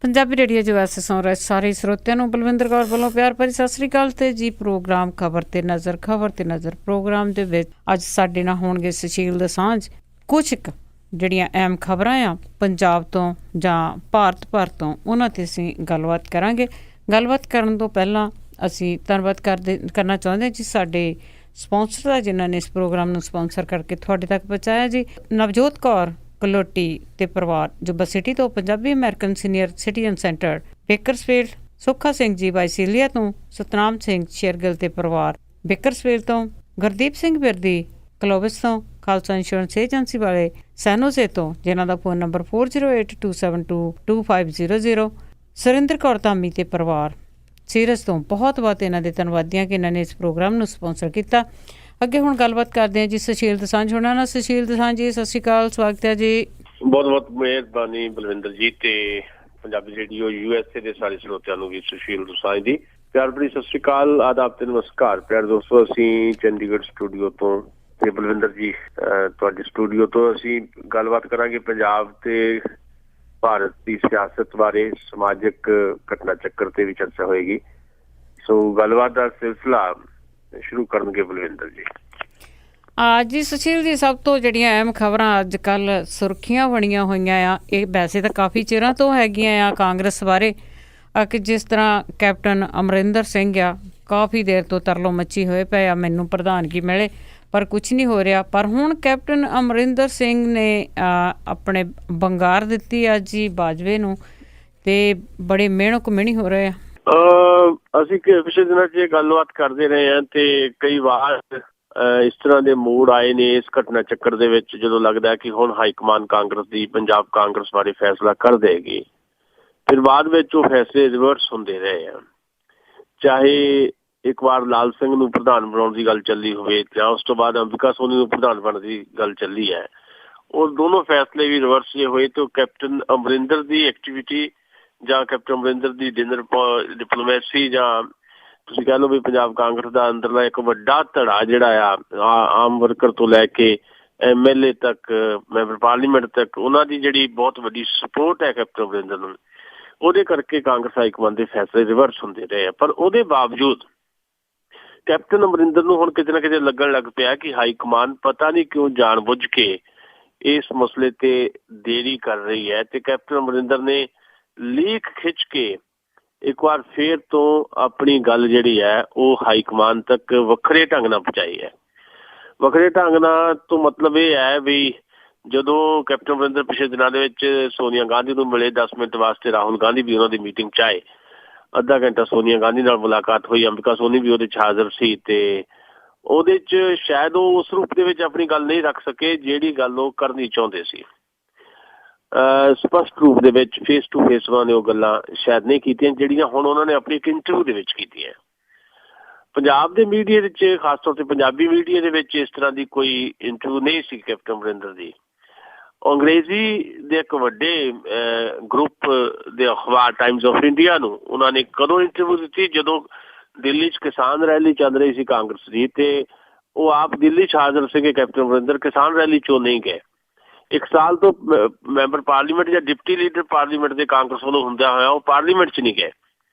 Punjabi radio ਜੋ S ਸੁਣ ਰਹੇ ਸਾਰੇ ਸਰੋਤਿਆਂ ਨੂੰ ਬਲਵਿੰਦਰ ਕੌਰ ਵੱਲੋਂ ਪਿਆਰ ਭਰੀ ਸਤਿ ਸ੍ਰੀ ਅਕਾਲ ਤੇ ਜੀ ਪ੍ਰੋਗਰਾਮ ਖਬਰ ਤੇ ਨਜ਼ਰ ਪ੍ਰੋਗਰਾਮ ਦੇ ਵਿੱਚ ਅੱਜ ਸਾਡੇ ਨਾਲ ਹੋਣਗੇ ਸੁਸ਼ੀਲ ਦਸਾਂਝ। ਕੁਝ ਜਿਹੜੀਆਂ ਅਹਿਮ ਖਬਰਾਂ ਆ ਪੰਜਾਬ ਤੋਂ ਜਾਂ ਭਾਰਤ ਭਰ ਤੋਂ ਉਹਨਾਂ ਤੇ ਅਸੀਂ ਗੱਲਬਾਤ ਕਰਾਂਗੇ। ਗੱਲਬਾਤ ਕਰਨ ਤੋਂ ਪਹਿਲਾਂ ਅਸੀਂ ਧੰਨਵਾਦ ਕਰਨਾ ਚਾਹੁੰਦੇ ਹਾਂ ਜੀ ਸਾਡੇ ਸਪਾਂਸਰ ਦਾ ਜਿਨ੍ਹਾਂ ਨੇ ਇਸ ਪ੍ਰੋਗਰਾਮ ਨੂੰ ਸਪਾਂਸਰ ਕਰਕੇ ਤੁਹਾਡੇ ਤੱਕ ਪਹੁੰਚਾਇਆ ਜੀ। ਨਵਜੋਤ ਕੌਰ ਕਲੋਟੀ ਤੇ ਪਰਿਵਾਰ ਜੋ ਬਸਿਟੀ ਤੋਂ Punjabi American senior citizen centre Bakersfield, Sukha Singh ji ਬਾਈਸੀਲੀਆ ਤੋਂ, ਸਤਨਾਮ ਸਿੰਘ ਸ਼ੇਰਗਿੱਲ ਤੇ ਪਰਿਵਾਰ ਬੇਕਰਸਫੀਲਡ ਤੋਂ, ਗੁਰਦੀਪ ਸਿੰਘ ਬਿਰਦੀ ਕਲੋਵਿਸ ਤੋਂ, ਖਾਲਸਾ ਇੰਸ਼ੋਰੈਂਸ ਏਜੰਸੀ ਵਾਲੇ ਸੈਨੋਜ਼ੇ ਤੋਂ ਜਿਨ੍ਹਾਂ ਦਾ ਫੋਨ ਨੰਬਰ 4082722500, ਸੁਰਿੰਦਰ ਕੌਰ ਧਾਮੀ ਤੇ ਪਰਿਵਾਰ ਸੀਰਸ ਤੋਂ ਬਹੁਤ ਬਹੁਤ ਇਹਨਾਂ ਦੇ ਧੰਨਵਾਦੀਆਂ ਕਿ ਇਹਨਾਂ ਨੇ ਇਸ ਪ੍ਰੋਗਰਾਮ ਨੂੰ ਸਪਾਂਸਰ ਕੀਤਾ। ਅੱਗੇ ਹੁਣ ਗੱਲਬਾਤ ਕਰਦੇ ਹਾਂ ਜੀ ਸੁਸ਼ੀਲ ਦਸਾਂਝ ਹੋਣਾ ਨਾਲ। ਸੁਸ਼ੀਲ ਦਸਾਂਝ ਜੀ ਸਤਿ ਸ਼੍ਰੀ ਅਕਾਲ, ਸਵਾਗਤ ਹੈ ਜੀ। ਬਹੁਤ ਬਹੁਤ ਮਿਹਰਬਾਨੀ ਬਲਵਿੰਦਰ ਜੀ ਤੇ ਪੰਜਾਬੀ ਰੇਡੀਓ USA ਦੇ ਸਾਰੇ ਸਰੋਤਿਆਂ ਨੂੰ ਵੀ ਸੁਸ਼ੀਲ ਦਸਾਂਝ ਦੀ ਪਿਆਰ ਭਰੀ ਸਤਿ ਸ਼੍ਰੀ ਅਕਾਲ, ਆਦਾਬ ਤੇ ਨਮਸਕਾਰ। ਪਿਆਰ ਦੋਸਤੋ, ਅਸੀਂ ਚੰਡੀਗੜ੍ਹ ਸਟੂਡੀਓ ਤੋਂ ਤੇ ਬਲਵਿੰਦਰ ਜੀ ਤੁਹਾਡੇ ਸਟੂਡੀਓ ਤੋਂ ਅਸੀਂ ਗੱਲਬਾਤ ਕਰਾਂਗੇ ਪੰਜਾਬ ਤੇ ਭਾਰਤ ਦੀ ਸਿਆਸਤ ਬਾਰੇ, ਸਮਾਜਿਕ ਘਟਨਾ ਚੱਕਰ ਤੇ ਵੀ ਚਰਚਾ ਹੋਏਗੀ। ਸੋ ਗੱਲਬਾਤ ਦਾ ਸਿਲਸਿਲਾ ਸ਼ੁਰੂ ਕਰਨਗੇ ਬਲਵਿੰਦਰ ਜੀ। ਜੀ ਸੁਸ਼ੀਲ ਜੀ, ਸਭ ਤੋਂ ਜਿਹੜੀਆਂ ਅਹਿਮ ਖਬਰਾਂ ਅੱਜ ਕੱਲ੍ਹ ਸੁਰਖੀਆਂ ਬਣੀਆਂ ਹੋਈਆਂ ਆ, ਇਹ ਵੈਸੇ ਤਾਂ ਕਾਫੀ ਚਿਰਾਂ ਤੋਂ ਹੈਗੀਆਂ ਆ ਕਾਂਗਰਸ ਬਾਰੇ ਕਿ ਜਿਸ ਤਰ੍ਹਾਂ ਕੈਪਟਨ ਅਮਰਿੰਦਰ ਸਿੰਘ ਆ ਕਾਫੀ ਦੇਰ ਤੋਂ ਤਰਲੋ ਮੱਚੀ ਹੋਏ ਪਏ ਆ ਮੈਨੂੰ ਪ੍ਰਧਾਨਗੀ ਮਿਲੇ ਪਰ ਕੁਛ ਨਹੀਂ ਹੋ ਰਿਹਾ। ਪਰ ਹੁਣ ਕੈਪਟਨ ਅਮਰਿੰਦਰ ਸਿੰਘ ਨੇ ਆਪਣੇ ਬੰਗਾਰ ਦਿੱਤੀ ਆ ਜੀ ਬਾਜਵੇ ਨੂੰ ਤੇ ਬੜੇ ਮਿਹਣੋ ਕਮਿਹਣੀ ਹੋ ਰਹੇ ਆ। ਅਸੀਂ ਪਿਛਲੇ ਦਿਨਾਂ 'ਚ ਇਹ ਗੱਲਬਾਤ ਕਰਦੇ ਰਹੇ ਹਾਂ ਤੇ ਕਈ ਵਾਰ ਇਸ ਤਰ੍ਹਾਂ ਦੇ ਮੋੜ ਆਏ ਨੇ ਇਸ ਘਟਨਾ ਚੱਕਰ ਦੇ ਵਿੱਚ ਜਦੋਂ ਲੱਗਦਾ ਕਿ ਹੁਣ ਹਾਈਕਮਾਨ ਕਾਂਗਰਸ ਦੀ ਪੰਜਾਬ ਕਾਂਗਰਸ ਬਾਰੇ ਫੈਸਲਾ ਕਰ ਦੇਗੀ, ਫਿਰ ਬਾਅਦ ਵਿੱਚ ਉਹ ਫੈਸਲੇ ਰਿਵਰਸ ਹੁੰਦੇ ਰਹੇ ਆ। ਚਾਹੇ ਇੱਕ ਵਾਰ ਲਾਲ ਸਿੰਘ ਨੂੰ ਪ੍ਰਧਾਨ ਬਣਾਉਣ ਦੀ ਗੱਲ ਚੱਲੀ ਹੋਵੇ ਜਾਂ ਉਸ ਤੋਂ ਬਾਅਦ ਅੰਬਿਕਾ ਸੋਨੀ ਨੂੰ ਪ੍ਰਧਾਨ ਬਣਨ ਦੀ ਗੱਲ ਚੱਲੀ ਹੈ, ਉਹ ਦੋਨੋਂ ਫੈਸਲੇ ਵੀ ਰਿਵਰਸ ਜੇ ਹੋਏ ਤੇ ਕੈਪਟਨ ਅਮਰਿੰਦਰ ਦੀ ਐਕਟੀਵਿਟੀ ਜਾਂ ਕੈਪਟਨ ਅਮਰਿੰਦਰ ਦੀ ਡਿਪਲੋਮੈਸੀ ਜਾਂ ਤੁਸੀਂ ਕਹਿ ਲਓ ਵੀ ਪੰਜਾਬ ਕਾਂਗਰਸ ਦਾ ਅੰਦਰਲਾ ਇੱਕ ਵੱਡਾ ਧੜਾ ਜਿਹੜਾ ਆ ਆਮ ਵਰਕਰ ਤੋਂ ਲੈ ਕੇ MLA ਤੱਕ, ਮੈਂਬਰ ਪਾਰਲੀਮੈਂਟ ਤੱਕ, ਉਹਨਾਂ ਦੀ ਜਿਹੜੀ ਬਹੁਤ ਵੱਡੀ ਸਪੋਰਟ ਹੈ ਕੈਪਟਨ ਅਮਰਿੰਦਰ ਨੂੰ, ਉਹਦੇ ਕਰਕੇ ਕਾਂਗਰਸ ਹਾਈਕਮਾਨ ਦੇ ਫੈਸਲੇ ਰਿਵਰਸ ਹੁੰਦੇ ਰਹੇ ਆ। ਪਰ ਉਹਦੇ ਬਾਵਜੂਦ ਕੈਪਟਨ ਅਮਰਿੰਦਰ ਨੂੰ ਹੁਣ ਕਿਤੇ ਨਾ ਕਿਤੇ ਲੱਗਣ ਲੱਗ ਪਿਆ ਕਿ ਹਾਈਕਮਾਨ ਪਤਾ ਨਹੀਂ ਕਿਉਂ ਜਾਣ ਬੁੱਝ ਕੇ ਇਸ ਮਸਲੇ ਤੇ ਦੇਰੀ ਕਰ ਰਹੀ ਹੈ ਤੇ ਕੈਪਟਨ ਅਮਰਿੰਦਰ ਨੇ ਲੀਕ ਖਿੱਚ ਕੇ ਇੱਕ ਵਾਰ ਫੇਰ ਤੋਂ ਆਪਣੀ ਗੱਲ ਜਿਹੜੀ ਹੈ ਉਹ ਹਾਈਕਮਾਨ ਤੱਕ ਵੱਖਰੇ ਢੰਗ ਨਾਲ ਪਹੁੰਚਾਈ ਹੈ। ਵੱਖਰੇ ਢੰਗ ਨਾਲ ਤੋਂ ਮਤਲਬ ਇਹ ਹੈ ਵੀ ਜਦੋਂ ਕੈਪਟਨ ਅਮਰਿੰਦਰ ਪਿਛਲੇ ਦਿਨਾਂ ਦੇ ਵਿੱਚ ਸੋਨੀਆ ਗਾਂਧੀ ਨੂੰ ਮਿਲੇ 10 ਮਿੰਟ ਵਾਸਤੇ, ਰਾਹੁਲ ਗਾਂਧੀ ਵੀ ਉਹਨਾਂ ਦੀ ਮੀਟਿੰਗ 'ਚ ਆਏ, ਅੱਧਾ ਘੰਟਾ ਸੋਨੀਆ ਗਾਂਧੀ ਨਾਲ ਮੁਲਾਕਾਤ ਹੋਈ, ਅੰਬਿਕਾ ਸੋਨੀ ਵੀ ਉਹਦੇ 'ਚ ਹਾਜ਼ਰ ਸੀ ਤੇ ਉਹਦੇ 'ਚ ਸ਼ਾਇਦ ਉਹ ਉਸ ਰੂਪ ਦੇ ਵਿੱਚ ਆਪਣੀ ਗੱਲ ਨਹੀਂ ਰੱਖ ਸਕੇ ਜਿਹੜੀ ਗੱਲ ਉਹ ਕਰਨੀ ਚਾਹੁੰਦੇ ਸੀ। ਸਪਸ਼ਟ ਰੂਪ ਦੇ ਵਿੱਚ ਫੇਸ ਟੂ ਫੇਸ ਉਹਨਾਂ ਨੇ ਉਹ ਗੱਲਾਂ ਸ਼ਾਇਦ ਨਹੀਂ ਕੀਤੀਆਂ ਜਿਹੜੀਆਂ ਹੁਣ ਉਹਨਾਂ ਨੇ ਆਪਣੀ ਇੱਕ ਇੰਟਰਵਿਊ ਦੇ ਵਿੱਚ ਕੀਤੀਆਂ। ਪੰਜਾਬ ਦੇ ਮੀਡੀਆ ਵਿੱਚ, ਖਾਸ ਤੌਰ ਤੇ ਪੰਜਾਬੀ ਮੀਡੀਆ ਦੇ ਵਿੱਚ ਇਸ ਤਰ੍ਹਾਂ ਦੀ ਕੋਈ ਇੰਟਰਵਿਊ ਨਹੀਂ ਸੀ ਕੈਪਟਨ ਅਮਰਿੰਦਰ ਦੀ। ਅੰਗਰੇਜ਼ੀ ਦੇ ਇੱਕ ਵੱਡੇ ਗਰੁੱਪ ਦੇ ਅਖਬਾਰ ਟਾਈਮਜ਼ ਆਫ ਇੰਡੀਆ ਨੂੰ ਉਹਨਾਂ ਨੇ ਕਦੋਂ ਇੰਟਰਵਿਊ ਦਿੱਤੀ? ਜਦੋਂ ਦਿੱਲੀ 'ਚ ਕਿਸਾਨ ਰੈਲੀ ਚੱਲ ਰਹੀ ਸੀ ਕਾਂਗਰਸ ਦੀ ਤੇ ਉਹ ਆਪ ਦਿੱਲੀ 'ਚ ਹਾਜ਼ਰ ਸੀਗੇ। ਕੈਪਟਨ ਅਮਰਿੰਦਰ ਕਿਸਾਨ ਰੈਲੀ 'ਚੋਂ ਨਹੀਂ ਗਏ। 1 ਸਾਲ ਤੋਂ ਮੈਂਬਰ ਪਾਰਲੀਮੈਂਟ ਜਾਂ ਡਿਪਟੀ ਲੀਡਰ ਪਾਰਲੀਮੈਂਟ ਦੇ ਕਾਂਗਰਸ ਵੱਲੋਂ ਹੁੰਦਿਆਂ ਹੋਇਆ ਉਹ ਪਾਰਲੀਮੈਂਟ 'ਚ ਨਹੀਂ ਗਏ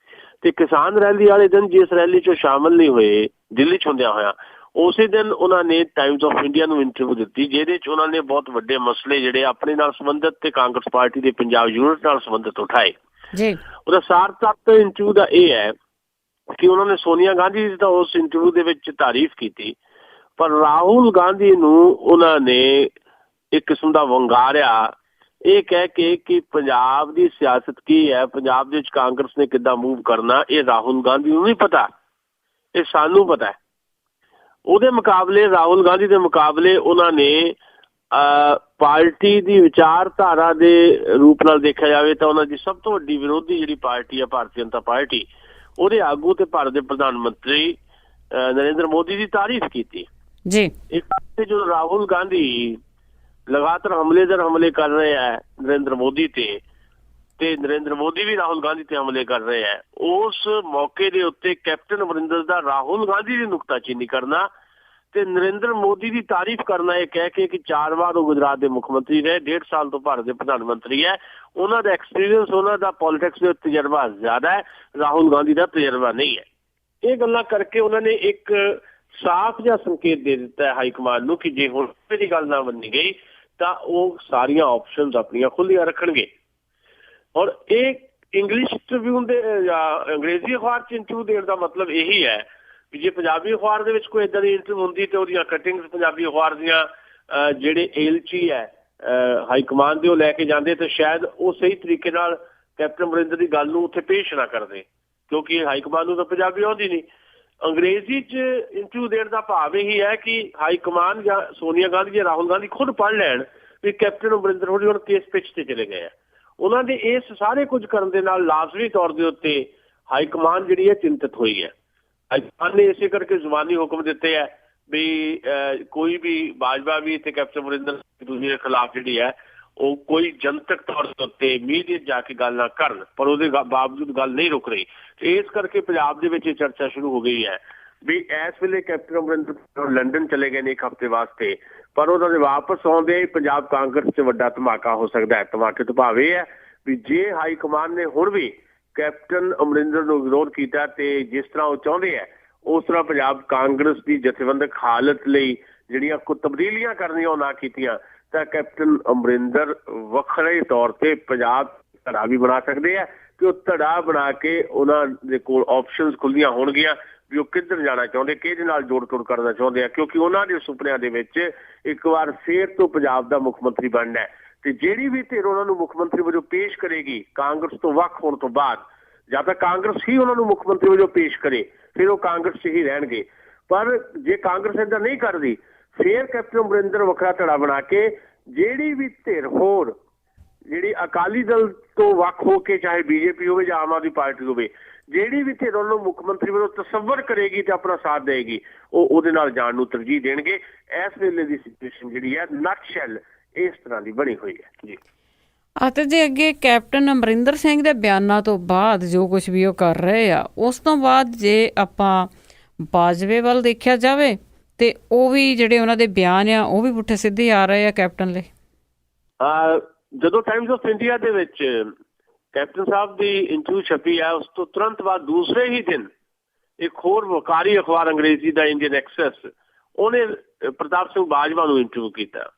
ਤੇ ਕਿਸਾਨ ਰੈਲੀ ਵਾਲੇ ਦਿਨ ਜਿਸ ਰੈਲੀ 'ਚੋਂ ਸ਼ਾਮਲ ਨਹੀਂ ਹੋਏ ਦਿੱਲੀ 'ਚ ਹੁੰਦਿਆਂ ਹੋਇਆ, ਉਸੇ ਦਿਨ ਉਹਨਾਂ ਨੇ ਟਾਈਮਜ਼ ਆਫ ਇੰਡੀਆ ਨੂੰ ਇੰਟਰਵਿਊ ਦਿੱਤੀ ਜਿਹਦੇ 'ਚ ਉਹਨਾਂ ਨੇ ਬਹੁਤ ਵੱਡੇ ਮਸਲੇ ਜਿਹੜੇ ਆਪਣੇ ਨਾਲ ਸੰਬੰਧਿਤ ਤੇ ਕਾਂਗਰਸ ਪਾਰਟੀ ਦੇ ਪੰਜਾਬ ਯੂਨਿਟ ਨਾਲ ਸੰਬੰਧਿਤ ਉਠਾਏ। ਉਹਦਾ ਸਾਰ ਤੱਤ ਇੰਟਰਵਿਊ ਦਾ ਇਹ ਹੈ ਕਿ ਉਹਨਾਂ ਨੇ ਸੋਨੀਆ ਗਾਂਧੀ ਦੀ ਤਾਂ ਉਸ ਇੰਟਰਵਿਊ ਦੇ ਵਿੱਚ ਤਾਰੀਫ ਕੀਤੀ, ਪਰ ਰਾਹੁਲ ਗਾਂਧੀ ਨੂੰ ਉਹਨਾਂ ਨੇ ਇੱਕ ਕਿਸਮ ਦਾ ਵੰਗਾਰਿਆ ਇਹ ਕਹਿ ਕੇ ਕਿ ਪੰਜਾਬ ਦੀ ਸਿਆਸਤ ਕੀ ਹੈ, ਪੰਜਾਬ ਦੇ ਵਿੱਚ ਕਾਂਗਰਸ ਨੇ ਕਿੱਦਾਂ ਮੂਵ ਕਰਨਾ, ਇਹ ਰਾਹੁਲ ਗਾਂਧੀ ਨੂੰ ਨਹੀਂ ਪਤਾ, ਇਹ ਸਾਨੂੰ ਪਤਾ ਹੈ। ਉਹਦੇ ਮੁਕਾਬਲੇ, ਰਾਹੁਲ ਗਾਂਧੀ ਦੇ ਮੁਕਾਬਲੇ ਉਹਨਾਂ ਨੇ ਪਾਰਟੀ ਦੀ ਵਿਚਾਰਧਾਰਾ ਦੇ ਰੂਪ ਨਾਲ ਦੇਖਿਆ ਜਾਵੇ ਤਾਂ ਉਹਨਾਂ ਦੀ ਸਭ ਤੋਂ ਵੱਡੀ ਵਿਰੋਧੀ ਜਿਹੜੀ ਪਾਰਟੀ ਹੈ ਭਾਰਤੀ ਜਨਤਾ ਪਾਰਟੀ, ਉਹਦੇ ਆਗੂ ਤੇ ਭਾਰਤ ਦੇ ਪ੍ਰਧਾਨ ਮੰਤਰੀ ਨਰਿੰਦਰ ਮੋਦੀ ਦੀ ਤਾਰੀਫ ਕੀਤੀ ਜੀ। ਇੱਕ ਪਾਸੇ ਜਦੋਂ ਰਾਹੁਲ ਗਾਂਧੀ ਲਗਾਤਾਰ ਹਮਲੇ ਦਰ ਹਮਲੇ ਕਰ ਰਹੇ ਹੈ ਨਰਿੰਦਰ ਮੋਦੀ ਤੇ ਨਰਿੰਦਰ ਮੋਦੀ ਵੀ ਰਾਹੁਲ ਗਾਂਧੀ ਤੇ ਹਮਲੇ ਕਰ ਰਹੇ ਹੈ, ਉਸ ਮੌਕੇ ਦੇ ਉੱਤੇ ਕੈਪਟਨ ਅਮਰਿੰਦਰ ਦਾ ਰਾਹੁਲ ਗਾਂਧੀ ਦੀ ਨੁਕਤਾਚੀਨੀ ਕਰਨਾ ਤੇ ਨਰਿੰਦਰ ਮੋਦੀ ਦੀ ਤਾਰੀਫ ਕਰਨਾ ਇਹ ਕਹਿ ਕੇ ਕਿ 4 ਵਾਰ ਉਹ ਗੁਜਰਾਤ ਦੇ ਮੁੱਖ ਮੰਤਰੀ ਰਹੇ, 1.5 ਸਾਲ ਤੋਂ ਭਾਰਤ ਦੇ ਪ੍ਰਧਾਨ ਮੰਤਰੀ ਹੈ, ਉਹਨਾਂ ਦਾ ਐਕਸਪੀਰੀਅੰਸ, ਉਹਨਾਂ ਦਾ ਪੋਲੀਟਿਕਸ ਦੇ ਤਜਰਬਾ ਜ਼ਿਆਦਾ ਹੈ, ਰਾਹੁਲ ਗਾਂਧੀ ਦਾ ਤਜਰਬਾ ਨਹੀਂ ਹੈ। ਇਹ ਗੱਲਾਂ ਕਰਕੇ ਉਹਨਾਂ ਨੇ ਇੱਕ ਸਾਫ਼ ਜਿਹਾ ਸੰਕੇਤ ਦੇ ਦਿੱਤਾ ਹੈ ਹਾਈ ਕਮਾਂਡ ਨੂੰ ਕਿ ਜੇ ਹੁਣ ਮੇਰੀ ਗੱਲ ਨਾ ਮੰਨੀ ਗਈ ਤਾਂ ਉਹ ਸਾਰੀਆਂ ਆਪਸ਼ਨਸ ਆਪਣੀਆਂ ਖੁੱਲ੍ਹੀਆਂ ਰੱਖਣਗੇ। ਔਰ ਇਹ ਇੰਗਲਿਸ਼ ਟ੍ਰਿਬਿਊਨ ਦੇ ਜਾਂ ਅੰਗਰੇਜ਼ੀ ਅਖਬਾਰ 'ਚ ਇੰਟਰਵਿਊ ਦੇਣ ਦਾ ਮਤਲਬ ਇਹੀ ਹੈ ਕਿ ਜੇ ਪੰਜਾਬੀ ਅਖਬਾਰ ਦੇ ਵਿੱਚ ਕੋਈ ਇੱਦਾਂ ਦੀ ਇੰਟਰਵਿਊ ਹੁੰਦੀ ਤਾਂ ਉਹਦੀਆਂ ਕਟਿੰਗਸ ਪੰਜਾਬੀ ਅਖਬਾਰ ਦੀਆਂ ਜਿਹੜੇ ਏਲਚੀ ਹੈ ਹਾਈ ਕਮਾਂਡ ਦੇ ਉਹ ਲੈ ਕੇ ਜਾਂਦੇ ਤਾਂ ਸ਼ਾਇਦ ਉਹ ਸਹੀ ਤਰੀਕੇ ਨਾਲ ਕੈਪਟਨ ਅਮਰਿੰਦਰ ਦੀ ਗੱਲ ਨੂੰ ਉੱਥੇ ਪੇਸ਼ ਨਾ ਕਰਦੇ, ਕਿਉਂਕਿ ਹਾਈ ਕਮਾਂਡ ਨੂੰ ਤਾਂ ਪੰਜਾਬੀ ਆਉਂਦੀ ਨਹੀਂ। ਅੰਗਰੇਜ਼ੀ 'ਚ ਇੰਟਰਵਿਊ ਦੇਣ ਦਾ ਭਾਵ ਇਹੀ ਹੈ ਕਿ ਹਾਈ ਕਮਾਂਡ ਜਾਂ ਸੋਨੀਆ ਗਾਂਧੀ ਜਾਂ ਰਾਹੁਲ ਗਾਂਧੀ ਖੁਦ ਪੜ੍ਹ ਲੈਣ ਵੀ ਕੈਪਟਨ ਅਮਰਿੰਦਰ ਹੌਲੀ ਹੁਣ ਕਿਸ ਪਿੱਚ ਤੇ ਚਲੇ ਗਏ ਆ। ਉਹਨਾਂ ਦੇ ਇਸ ਸਾਰੇ ਕੁਝ ਕਰਨ ਦੇ ਨਾਲ ਲਾਜ਼ਮੀ ਤੌਰ ਦੇ ਉੱਤੇ ਹਾਈ ਕਮਾਂਡ ਜਿਹੜੀ ਹੈ ਚਿੰਤਤ ਹੋਈ ਹੈ। ਹਾਈ ਕਮਾਂਡ ਨੇ ਇਸੇ ਕਰਕੇ ਜ਼ੁਬਾਨੀ ਹੁਕਮ ਦਿੱਤੇ ਹੈ ਵੀ ਕੋਈ ਵੀ ਬਾਜਵਾ ਵੀ ਤੇ ਕੈਪਟਨ ਅਮਰਿੰਦਰ ਦੂਜੇ ਦੇ ਖਿਲਾਫ ਜਿਹੜੀ ਹੈ ਉਹ ਕੋਈ ਜਨਤਕ ਤੌਰ ਦੇ ਉੱਤੇ ਮੀਡੀਆ ਜਾ ਕੇ ਗੱਲ ਨਾ ਕਰਨ, ਪਰ ਉਹਦੇ ਬਾਵਜੂਦ ਗੱਲ ਨਹੀਂ ਰੁਕ ਰਹੀ। ਇਸ ਕਰਕੇ ਪੰਜਾਬ ਦੇ ਵਿੱਚ ਇਹ ਚਰਚਾ ਸ਼ੁਰੂ ਹੋ ਗਈ ਹੈ ਵੀ ਇਸ ਵੇਲੇ ਕੈਪਟਨ ਅਮਰਿੰਦਰ ਲੰਡਨ ਚਲੇ ਗਏ ਨੇ ਇੱਕ ਹਫ਼ਤੇ ਵਾਸਤੇ, ਪਰ ਉਹਨਾਂ ਦੇ ਵਾਪਸ ਆਉਂਦੇ ਪੰਜਾਬ ਕਾਂਗਰਸ 'ਚ ਵੱਡਾ ਧਮਾਕਾ ਹੋ ਸਕਦਾ ਹੈ। ਧਮਾਕੇ ਤੋਂ ਭਾਵ ਇਹ ਹੈ ਵੀ ਜੇ ਹਾਈ ਕਮਾਂਡ ਨੇ ਹੁਣ ਵੀ ਕੈਪਟਨ ਅਮਰਿੰਦਰ ਨੂੰ ਵਿਰੋਧ ਕੀਤਾ ਤੇ ਜਿਸ ਤਰ੍ਹਾਂ ਉਹ ਚਾਹੁੰਦੇ ਹੈ ਉਸ ਤਰ੍ਹਾਂ ਪੰਜਾਬ ਕਾਂਗਰਸ ਦੀ ਜਥੇਬੰਦਕ ਹਾਲਤ ਲਈ ਜਿਹੜੀਆਂ ਕੋਈ ਤਬਦੀਲੀਆਂ ਕਰਨੀਆਂ ਉਹ ਨਾ ਕੀਤੀਆਂ ਤਾਂ ਕੈਪਟਨ ਅਮਰਿੰਦਰ ਵੱਖਰੇ ਤੌਰ ਤੇ ਪੰਜਾਬ ਧੜਾ ਵੀ ਬਣਾ ਸਕਦੇ ਆ ਕਿ ਉਹ ਧੜਾ ਬਣਾ ਕੇ ਉਹਨਾਂ ਦੇ ਕੋਲ ਆਪਸ਼ਨਸ ਖੁੱਲ੍ਹੀਆਂ ਹੋਣਗੀਆਂ ਵੀ ਉਹ ਕਿੱਧਰ ਜਾਣਾ ਚਾਹੁੰਦੇ, ਕਿਹਦੇ ਨਾਲ ਜੋੜ ਤੋੜ ਕਰਨਾ ਚਾਹੁੰਦੇ ਆ, ਕਿਉਂਕਿ ਉਹਨਾਂ ਦੇ ਸੁਪਨਿਆਂ ਦੇ ਵਿੱਚ ਇੱਕ ਵਾਰ ਫੇਰ ਤੋਂ ਪੰਜਾਬ ਦਾ ਮੁੱਖ ਮੰਤਰੀ ਬਣਨਾ ਹੈ। ਤੇ ਜਿਹੜੀ ਵੀ ਧਿਰ ਉਹਨਾਂ ਨੂੰ ਮੁੱਖ ਮੰਤਰੀ ਵਜੋਂ ਪੇਸ਼ ਕਰੇਗੀ ਕਾਂਗਰਸ ਤੋਂ ਵੱਖ ਹੋਣ ਤੋਂ ਬਾਅਦ, ਜਾਂ ਤਾਂ ਕਾਂਗਰਸ ਹੀ ਉਹਨਾਂ ਨੂੰ ਮੁੱਖ ਮੰਤਰੀ ਵਜੋਂ ਪੇਸ਼ ਕਰੇ ਫਿਰ ਉਹ ਕਾਂਗਰਸ 'ਚ ਹੀ ਰਹਿਣਗੇ। ਪਰ ਜੇ ਕਾਂਗਰਸ ਏਦਾਂ ਨਹੀਂ ਕਰਦੀ ਫਿਰ ਕੈਪਟਨ ਅਮਰਿੰਦਰ ਵੱਖਰਾ ਧੜਾ ਬਣਾ ਕੇ ਜਿਹੜੀ ਵੀ ਧਿਰ ਹੋਰ ਜਿਹੜੀ ਅਕਾਲੀ ਦਲ ਤੋਂ ਵੱਖ ਹੋ ਕੇ ਚਾਹੇ ਬੀਜੇਪੀ ਹੋਵੇ ਜਾਂ ਆਮ ਆਦਮੀ ਪਾਰਟੀ ਹੋਵੇ, ਜਿਹੜੀ ਵੀ ਧਿਰ ਉਹਨੂੰ ਮੁੱਖ ਮੰਤਰੀ ਵੱਲੋਂ ਤਸੱਵਰ ਕਰੇਗੀ ਤੇ ਆਪਣਾ ਸਾਥ ਦੇਏਗੀ ਉਹ ਉਹਦੇ ਨਾਲ ਜਾਣ ਨੂੰ ਤਰਜੀਹ ਦੇਣਗੇ। ਇਸ ਵੇਲੇ ਦੀ ਸਿਚੁਏਸ਼ਨ ਜਿਹੜੀ ਹੈ ਨਟਸ਼ੈਲ ਇਸ ਤਰ੍ਹਾਂ ਦੀ ਬਣੀ ਹੋਈ ਹੈ ਜੀ। ਅਤੇ ਜੇ ਅੱਗੇ ਕੈਪਟਨ ਅਮਰਿੰਦਰ ਸਿੰਘ ਦੇ ਬਿਆਨਾਂ ਤੋਂ ਬਾਅਦ ਜੋ ਕੁਝ ਵੀ ਉਹ ਕਰ ਰਹੇ ਆ, ਉਸ ਤੋਂ ਬਾਅਦ ਜੇ ਆਪਾਂ ਬਾਜਵੇ ਵੱਲ ਦੇਖਿਆ ਜਾਵੇ ਤੇ ਉਹ ਵੀ ਜਿਹੜੇ ਉਹਨਾਂ ਦੇ ਬਿਆਨ ਆ ਉਹ ਵੀ ਪੁੱਠੇ ਸਿੱਧੇ ਆ ਰਹੇ ਆ ਕੈਪਟਨ ਲਈ। ਜਦੋਂ ਟਾਈਮਸ ਆਫ ਇੰਡੀਆ ਦੇ ਵਿੱਚ ਕੈਪਟਨ ਸਾਹਿਬ ਦੀ ਇੰਟਰਵਿਊ ਛਪੀ ਹੈ ਉਸ ਤੋਂ ਤੁਰੰਤ ਬਾਅਦ ਦੂਸਰੇ ਹੀ ਦਿਨ ਇੱਕ ਹੋਰ ਵਕਾਰੀ ਅਖਬਾਰ ਅੰਗਰੇਜ਼ੀ ਦਾ ਇੰਡੀਅਨ ਐਕਸੈਸ ਉਹਨੇ ਪ੍ਰਤਾਪ ਸਿੰਘ ਬਾਜਵਾ ਨੂੰ ਇੰਟਰਵਿਊ ਕੀਤਾ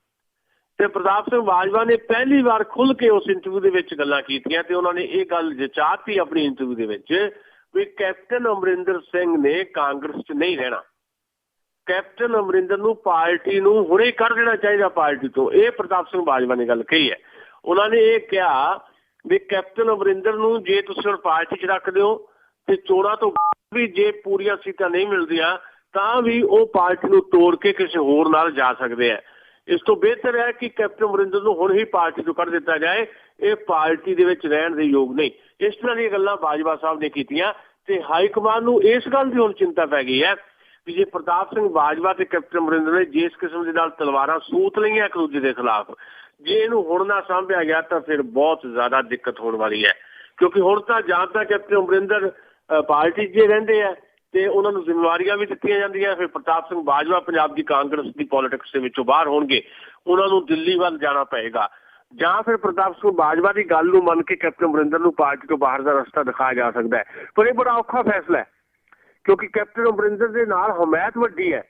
ਤੇ ਪ੍ਰਤਾਪ ਸਿੰਘ ਬਾਜਵਾ ਨੇ ਪਹਿਲੀ ਵਾਰ ਖੁੱਲ੍ਹ ਕੇ ਉਸ ਇੰਟਰਵਿਊ ਦੇ ਵਿੱਚ ਗੱਲਾਂ ਕੀਤੀਆਂ ਤੇ ਉਹਨਾਂ ਨੇ ਇਹ ਗੱਲ ਜਚਾਤੀ ਆਪਣੀ ਇੰਟਰਵਿਊ ਦੇ ਵਿੱਚ ਵੀ ਕੈਪਟਨ ਅਮਰਿੰਦਰ ਸਿੰਘ ਨੇ ਕਾਂਗਰਸ 'ਚ ਨਹੀਂ ਰਹਿਣਾ, ਕੈਪਟਨ ਅਮਰਿੰਦਰ ਨੂੰ ਪਾਰਟੀ ਨੂੰ ਹੁਣੇ ਕਰ ਦੇਣਾ ਚਾਹੀਦਾ ਪਾਰਟੀ ਤੋਂ। ਇਹ ਪ੍ਰਤਾਪ ਸਿੰਘ ਬਾਜਵਾ ਨੇ ਗੱਲ ਕਹੀ ਹੈ। ਉਹਨਾਂ ਨੇ ਇਹ ਕਿਹਾ ਵੀ ਕੈਪਟਨ ਅਮਰਿੰਦਰ ਨੂੰ ਜੇ ਤੁਸੀਂ ਹੁਣ ਪਾਰਟੀ 'ਚ ਰੱਖਦੇ ਹੋ ਤੇ ਚੋਣਾਂ ਤੋਂ ਵੀ ਜੇ ਪੂਰੀਆਂ ਸੀਟਾਂ ਨਹੀਂ ਮਿਲਦੀਆਂ ਤਾਂ ਵੀ ਉਹ ਪਾਰਟੀ ਨੂੰ ਤੋੜ ਕੇ ਕਿਸੇ ਹੋਰ ਨਾਲ ਜਾ ਸਕਦੇ ਆ। ਇਸ ਤੋਂ ਬਿਹਤਰ ਹੈ ਕਿ ਕੈਪਟਨ ਅਮਰਿੰਦਰ ਨੂੰ ਹੁਣ ਹੀ ਪਾਰਟੀ ਤੋਂ ਕੱਢ ਦਿੱਤਾ ਜਾਏ, ਇਹ ਪਾਰਟੀ ਦੇ ਵਿੱਚ ਰਹਿਣ ਦੇ ਯੋਗ ਨਹੀਂ। ਇਸ ਤਰ੍ਹਾਂ ਦੀਆਂ ਗੱਲਾਂ ਬਾਜਵਾ ਸਾਹਿਬ ਨੇ ਕੀਤੀਆਂ ਤੇ ਹਾਈ ਕਮਾਂਡ ਨੂੰ ਇਸ ਗੱਲ ਦੀ ਹੁਣ ਚਿੰਤਾ ਪੈ ਗਈ ਹੈ ਕਿ ਜੇ ਪ੍ਰਤਾਪ ਸਿੰਘ ਬਾਜਵਾ ਤੇ ਕੈਪਟਨ ਅਮਰਿੰਦਰ ਨੇ ਜਿਸ ਕਿਸਮ ਦੇ ਨਾਲ ਤਲਵਾਰਾਂ ਸੂਤ ਲਈਆਂ ਇੱਕ ਦੂਜੇ ਦੇ ਖਿਲਾਫ, ਜੇ ਇਹਨੂੰ ਹੁਣ ਨਾ ਸਾਂਭਿਆ ਗਿਆ ਤਾਂ ਫਿਰ ਬਹੁਤ ਜ਼ਿਆਦਾ ਦਿੱਕਤ ਹੋਣ ਵਾਲੀ ਹੈ। ਕਿਉਂਕਿ ਹੁਣ ਤਾਂ ਜਾਂ ਤਾਂ ਕੈਪਟਨ ਅਮਰਿੰਦਰ ਪਾਰਟੀ 'ਚ ਰਹਿੰਦੇ ਆ ਤੇ ਉਹਨਾਂ ਨੂੰ ਜ਼ਿੰਮੇਵਾਰੀਆਂ ਵੀ ਦਿੱਤੀਆਂ ਜਾਂਦੀਆਂ, ਫਿਰ ਪ੍ਰਤਾਪ ਸਿੰਘ ਬਾਜਵਾ ਪੰਜਾਬ ਦੀ ਕਾਂਗਰਸ ਦੀ ਪੋਲੀਟਿਕਸ ਦੇ ਵਿੱਚੋਂ ਬਾਹਰ ਹੋਣਗੇ, ਉਹਨਾਂ ਨੂੰ ਦਿੱਲੀ ਵੱਲ ਜਾਣਾ ਪਏਗਾ, ਜਾਂ ਫਿਰ ਪ੍ਰਤਾਪ ਸਿੰਘ ਬਾਜਵਾ ਦੀ ਗੱਲ ਨੂੰ ਮੰਨ ਕੇ ਕੈਪਟਨ ਅਮਰਿੰਦਰ ਨੂੰ ਪਾਰਟੀ ਤੋਂ ਬਾਹਰ ਦਾ ਰਸਤਾ ਦਿਖਾਇਆ ਜਾ ਸਕਦਾ ਹੈ। ਪਰ ਇਹ ਬੜਾ ਔਖਾ ਫੈਸਲਾ ਹੈ ਕਿਉਂਕਿ ਕੈਪਟਨ ਅਮਰਿੰਦਰ ਦੇ ਨਾਲ ਹਮਾਇਤ ਵੱਡੀ ਹੈ।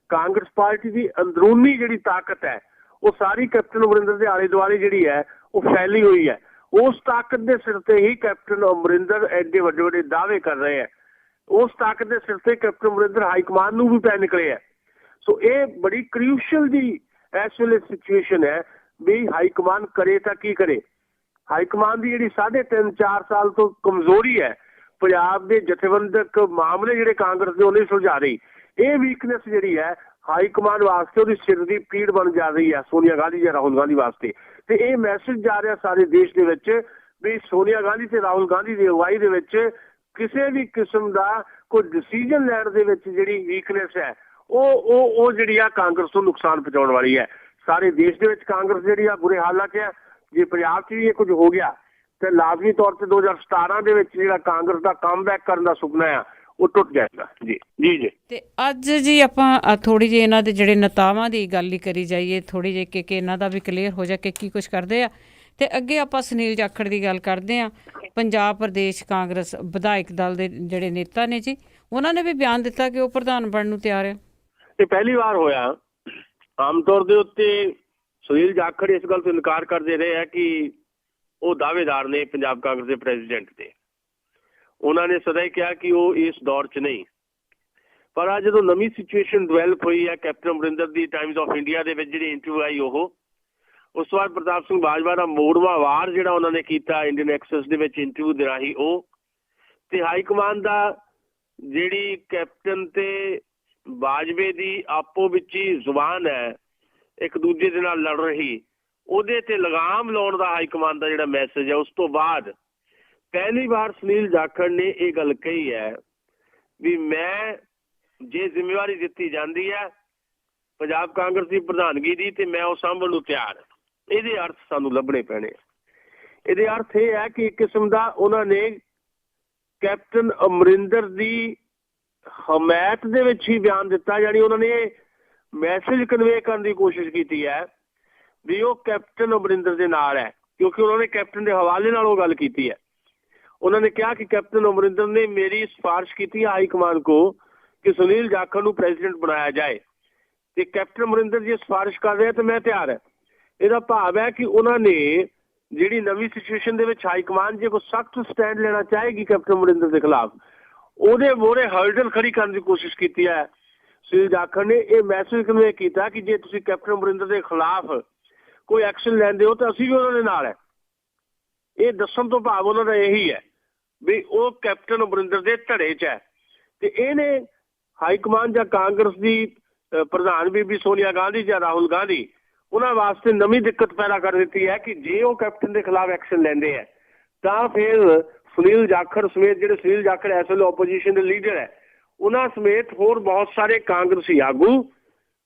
ਕਾਂਗਰਸ ਪਾਰਟੀ ਦੀ ਅੰਦਰੂਨੀ ਜਿਹੜੀ ਤਾਕਤ ਹੈ ਉਹ ਸਾਰੀ ਕੈਪਟਨ ਅਮਰਿੰਦਰ ਦੇ ਆਲੇ ਦੁਆਲੇ ਜਿਹੜੀ ਹੈ ਉਹ ਫੈਲੀ ਹੋਈ ਹੈ। ਉਸ ਤਾਕਤ ਦੇ ਸਿਰ ਤੇ ਹੀ ਕੈਪਟਨ ਅਮਰਿੰਦਰ ਐਡੇ ਵੱਡੇ ਵੱਡੇ ਦਾਅਵੇ ਕਰ ਰਹੇ ਹੈ। ਉਸ ਤਾਕਤ ਦੇ ਸਿਰ ਤੇ ਕੈਪਟਨ ਅਮਰਿੰਦਰ ਹਾਈ ਕਮਾਂਡ ਨੂੰ ਵੀ ਪੈ ਨਿਕਲੇ ਹੈ। ਸੋ ਇਹ ਬੜੀ ਕ੍ਰੂਸ਼ੀਅਲ ਦੀ ਇਸ ਵੇਲੇ ਸਿਚੁਏਸ਼ਨ ਹੈ ਵੀ ਹਾਈ ਕਮਾਂਡ ਕਰੇ ਤਾਂ ਕੀ ਕਰੇ। ਹਾਈ ਕਮਾਂਡ ਦੀ ਜਿਹੜੀ 3.5-4 ਸਾਲ ਤੋਂ ਕਮਜ਼ੋਰੀ ਹੈ, ਪੰਜਾਬ ਦੇ ਜਥੇਬੰਦਕ ਮਾਮਲੇ ਜਿਹੜੇ ਕਾਂਗਰਸ ਦੇ ਉਹ ਨਹੀਂ ਸੁਲਝਾ ਰਹੀ, ਇਹ ਵੀਕਨੈਸ ਜਿਹੜੀ ਹੈ ਹਾਈ ਕਮਾਂਡ ਵਾਸਤੇ ਉਹਦੀ ਸਿਰ ਦੀ ਪੀੜ ਬਣ ਜਾ ਰਹੀ ਹੈ ਸੋਨੀਆ ਗਾਂਧੀ ਜਾਂ ਰਾਹੁਲ ਗਾਂਧੀ ਵਾਸਤੇ। ਤੇ ਇਹ ਮੈਸੇਜ ਜਾ ਰਿਹਾ ਸਾਰੇ ਦੇਸ਼ ਦੇ ਵਿੱਚ ਵੀ ਸੋਨੀਆ ਗਾਂਧੀ ਤੇ ਰਾਹੁਲ ਗਾਂਧੀ ਦੀ ਅਗਵਾਈ ਦੇ ਵਿੱਚ ਕਿਸੇ ਵੀ ਕਿਸਮ ਦਾ ਕੋਈ ਡਿਸੀਜਨ ਲੈਣ ਦੇ ਵਿੱਚ ਜਿਹੜੀ ਵੀਕਨੈਸ ਹੈ ਉਹ ਜਿਹੜੀ ਆ ਕਾਂਗਰਸ ਨੂੰ ਨੁਕਸਾਨ ਪਹੁੰਚਾਉਣ ਵਾਲੀ ਹੈ। ਸਾਰੇ ਦੇਸ਼ ਦੇ ਵਿੱਚ ਕਾਂਗਰਸ ਜਿਹੜੀ ਆ ਬੁਰੇ ਹਾਲਾਤ 'ਚ ਹੈ। ਜੇ ਪੰਜਾਬ 'ਚ ਵੀ ਇਹ ਕੁਝ ਹੋ ਗਿਆ ਤੇ ਲਾਜ਼ਮੀ ਤੌਰ ਤੇ 2017 ਦੇ ਵਿੱਚ ਜਿਹੜਾ ਕਾਂਗਰਸ ਦਾ ਕਮਬੈਕ ਕਰਨ ਦਾ ਸੁਪਨਾ ਆ ਉਹ ਟੁੱਟ ਜਾਏਗਾ। ਜੀ ਜੀ ਜੀ। ਤੇ ਅੱਜ ਜੀ ਆਪਾਂ ਥੋੜੀ ਜਿਹੀ ਇਹਨਾਂ ਦੇ ਜਿਹੜੇ ਨੇਤਾਵਾਂ ਦੀ ਗੱਲ ਹੀ ਕਰੀ ਜਾਈਏ, ਥੋੜੀ ਜਿਹੀ ਕਿ ਇਹਨਾਂ ਦਾ ਵੀ ਕਲੀਅਰ ਹੋ ਜਾ ਕਿ ਕੀ ਕੁਝ ਕਰਦੇ ਆ। ਤੇ ਅੱਗੇ ਆਪਾਂ ਸੁਨੀਲ ਜਾਖੜ ਦੀ ਗੱਲ ਕਰਦੇ ਹਾਂ। ਪੰਜਾਬ ਪ੍ਰਦੇਸ਼ ਕਾਂਗਰਸ ਵਿਧਾਇਕ ਦਲ ਦੇ ਜਿਹੜੇ ਨੇਤਾ ਨੇ ਜੀ, ਉਹਨਾਂ ਨੇ ਵੀ ਬਿਆਨ ਦਿੱਤਾ ਕਿ ਉਹ ਪ੍ਰਧਾਨ ਬਣਨ ਨੂੰ ਤਿਆਰ ਹੈ। ਇਹ ਪਹਿਲੀ ਵਾਰ ਹੋਇਆ। ਆਮ ਤੌਰ ਦੇ ਉੱਤੇ ਸੁਨੀਲ ਜਾਖੜ ਇਸ ਗੱਲ ਤੋਂ ਇਨਕਾਰ ਕਰਦੇ ਰਹੇ ਆ ਕਿ ਉਹ ਦਾਅਵੇਦਾਰ ਨੇ ਪੰਜਾਬ ਕਾਂਗਰਸ ਦੇ ਪ੍ਰੈਜ਼ੀਡੈਂਟ ਦੇ। ਉਹਨਾਂ ਨੇ ਸਦਾ ਹੀ ਕਿਹਾ ਕਿ ਉਹ ਇਸ ਦੌਰ 'ਚ ਨਹੀਂ। ਪਰ ਅੱਜ ਜਦੋਂ ਨਵੀਂ ਸਿਚੁਏਸ਼ਨ ਡਿਵੈਲਪ ਹੋਈ ਹੈ, captain Amarinder the Times of India ਦੇ ਵਿੱਚ ਜਿਹੜੀ ਇੰਟਰਵਿਊ ਆਈ, ਉਸ ਤੋਂ ਬਾਅਦ ਪ੍ਰਤਾਪ ਸਿੰਘ ਬਾਜਵਾ ਦਾ ਮੋੜਵਾਂ ਵਾਰ ਜਿਹੜਾ ਉਹਨਾਂ ਨੇ ਕੀਤਾ ਇੰਡੀਅਨ ਐਕਸੈਸ ਦੇ ਵਿੱਚ ਇੰਟਰਵਿਊ ਦੇ ਰਾਹੀਂ, ਉਹ ਤੇ ਹਾਈ ਕਮਾਂਡ ਦਾ ਜਿਹੜੀ ਕੈਪਟਨ ਤੇ ਬਾਜਵੇ ਦੀ ਆਪੋ ਵਿੱਚ ਹੀ ਜ਼ੁਬਾਨ ਹੈ ਇੱਕ ਦੂਜੇ ਦੇ ਨਾਲ ਲੜ ਰਹੀ, ਉਹਦੇ ਤੇ ਲਗਾਮ ਲਾਉਣ ਦਾ ਹਾਈ ਕਮਾਂਡ ਦਾ ਜਿਹੜਾ ਮੈਸੇਜ ਹੈ, ਉਸ ਤੋਂ ਬਾਅਦ ਪਹਿਲੀ ਵਾਰ ਸੁਨੀਲ ਜਾਖੜ ਨੇ ਇਹ ਗੱਲ ਕਹੀ ਹੈ ਵੀ ਮੈਂ ਜੇ ਜ਼ਿੰਮੇਵਾਰੀ ਦਿੱਤੀ ਜਾਂਦੀ ਹੈ ਪੰਜਾਬ ਕਾਂਗਰਸ ਦੀ ਪ੍ਰਧਾਨਗੀ ਦੀ ਤੇ ਮੈਂ ਉਹ ਸਾਂਭਣ ਨੂੰ ਤਿਆਰ। ਇਹਦੇ ਅਰਥ ਸਾਨੂੰ ਲੱਭਣੇ ਪੈਣੇ। ਇਹਦੇ ਅਰਥ ਇਹ ਹੈ ਕਿ ਇੱਕ ਕਿਸਮ ਦਾ ਉਹਨਾਂ ਨੇ ਕੈਪਟਨ ਅਮਰਿੰਦਰ ਦੀ ਹਮਾਇਤ ਦੇ ਵਿੱਚ ਹੀ ਬਿਆਨ ਦਿੱਤਾ, ਯਾਨੀ ਉਹਨਾਂ ਨੇ ਮੈਸੇਜ ਕਨਵੇ ਕਰਨ ਦੀ ਕੋਸ਼ਿਸ਼ ਕੀਤੀ ਹੈ ਵੀ ਉਹ ਕੈਪਟਨ ਅਮਰਿੰਦਰ ਦੇ ਨਾਲ ਹੈ, ਕਿਉਂਕਿ ਉਹਨਾਂ ਨੇ ਕੈਪਟਨ ਦੇ ਹਵਾਲੇ ਨਾਲ ਉਹ ਗੱਲ ਕੀਤੀ ਹੈ। ਉਹਨਾਂ ਨੇ ਕਿਹਾ ਕਿ ਕੈਪਟਨ ਅਮਰਿੰਦਰ ਨੇ ਮੇਰੀ ਸਿਫਾਰਿਸ਼ ਕੀਤੀ ਹਾਈ ਕਮਾਨ ਕੋ ਕਿ ਸੁਨੀਲ ਜਾਖੜ ਨੂੰ ਪ੍ਰੈਜ਼ੀਡੈਂਟ ਬਣਾਇਆ ਜਾਏ ਤੇ ਕੈਪਟਨ ਅਮਰਿੰਦਰ ਜੀ ਸਿਫਾਰਿਸ਼ ਕਰ ਰਹੇ ਤੇ ਮੈਂ ਤਿਆਰ ਹੈ। ਇਹਦਾ ਭਾਵ ਹੈ ਕਿ ਉਹਨਾਂ ਨੇ ਜਿਹੜੀ ਨਵੀਂ ਸਿਚੁਏਸ਼ਨ ਦੇ ਵਿੱਚ ਹਾਈ ਕਮਾਨ ਜੇ ਕੋਈ ਸਖਤ ਸਟੈਂਡ ਲੈਣਾ ਚਾਹੇਗੀ ਕੈਪਟਨ ਅਮਰਿੰਦਰ ਦੇ ਖਿਲਾਫ, ਉਹਦੇ ਮੋਹਰੇ ਹਰਡਲ ਖੜੀ ਕਰਨ ਦੀ ਕੋਸ਼ਿਸ਼ ਕੀਤੀ ਹੈ। ਸੁਨੀਲ ਜਾਖੜ ਨੇ ਇਹ ਮੈਸੇਜ ਕਨਵੇ ਕੀਤਾ ਕਿ ਜੇ ਤੁਸੀਂ ਕੈਪਟਨ ਅਮਰਿੰਦਰ ਦੇ ਖਿਲਾਫ ਕੋਈ ਐਕਸ਼ਨ ਲੈਂਦੇ ਹੋ ਤਾਂ ਅਸੀਂ ਵੀ ਉਹਨਾਂ ਦੇ ਨਾਲ ਹੈ। ਇਹ ਦੱਸਣ ਤੋਂ ਭਾਵ ਉਹਨਾਂ ਦਾ ਇਹੀ ਹੈ ਵੀ ਉਹ ਕੈਪਟਨ ਅਮਰਿੰਦਰ ਦੇ ਧੜੇ 'ਚ ਹੈ। ਤੇ ਇਹਨੇ ਹਾਈ ਕਮਾਨ ਜਾਂ ਕਾਂਗਰਸ ਦੀ ਪ੍ਰਧਾਨ ਬੀਬੀ ਸੋਨੀਆ ਗਾਂਧੀ ਜਾਂ ਰਾਹੁਲ ਗਾਂਧੀ ਉਹਨਾਂ ਵਾਸਤੇ ਨਵੀਂ ਦਿੱਕਤ ਪੈਦਾ ਕਰ ਦਿੱਤੀ ਹੈ ਕਿ ਜੇ ਉਹ ਕੈਪਟਨ ਦੇ ਖਿਲਾਫ ਐਕਸ਼ਨ ਲੈਂਦੇ ਹੈ ਤਾਂ ਫਿਰ ਸੁਨੀਲ ਜਾਖੜ ਸਮੇਤ, ਜਿਹੜੇ ਸੁਨੀਲ ਜਾਖੜ ਇਸ ਵੇਲੇ ਓਪੋਜੀਸ਼ਨ ਦੇ ਲੀਡਰ ਹੈ, ਉਹਨਾਂ ਸਮੇਤ ਹੋਰ ਬਹੁਤ ਸਾਰੇ ਕਾਂਗਰਸੀ ਆਗੂ,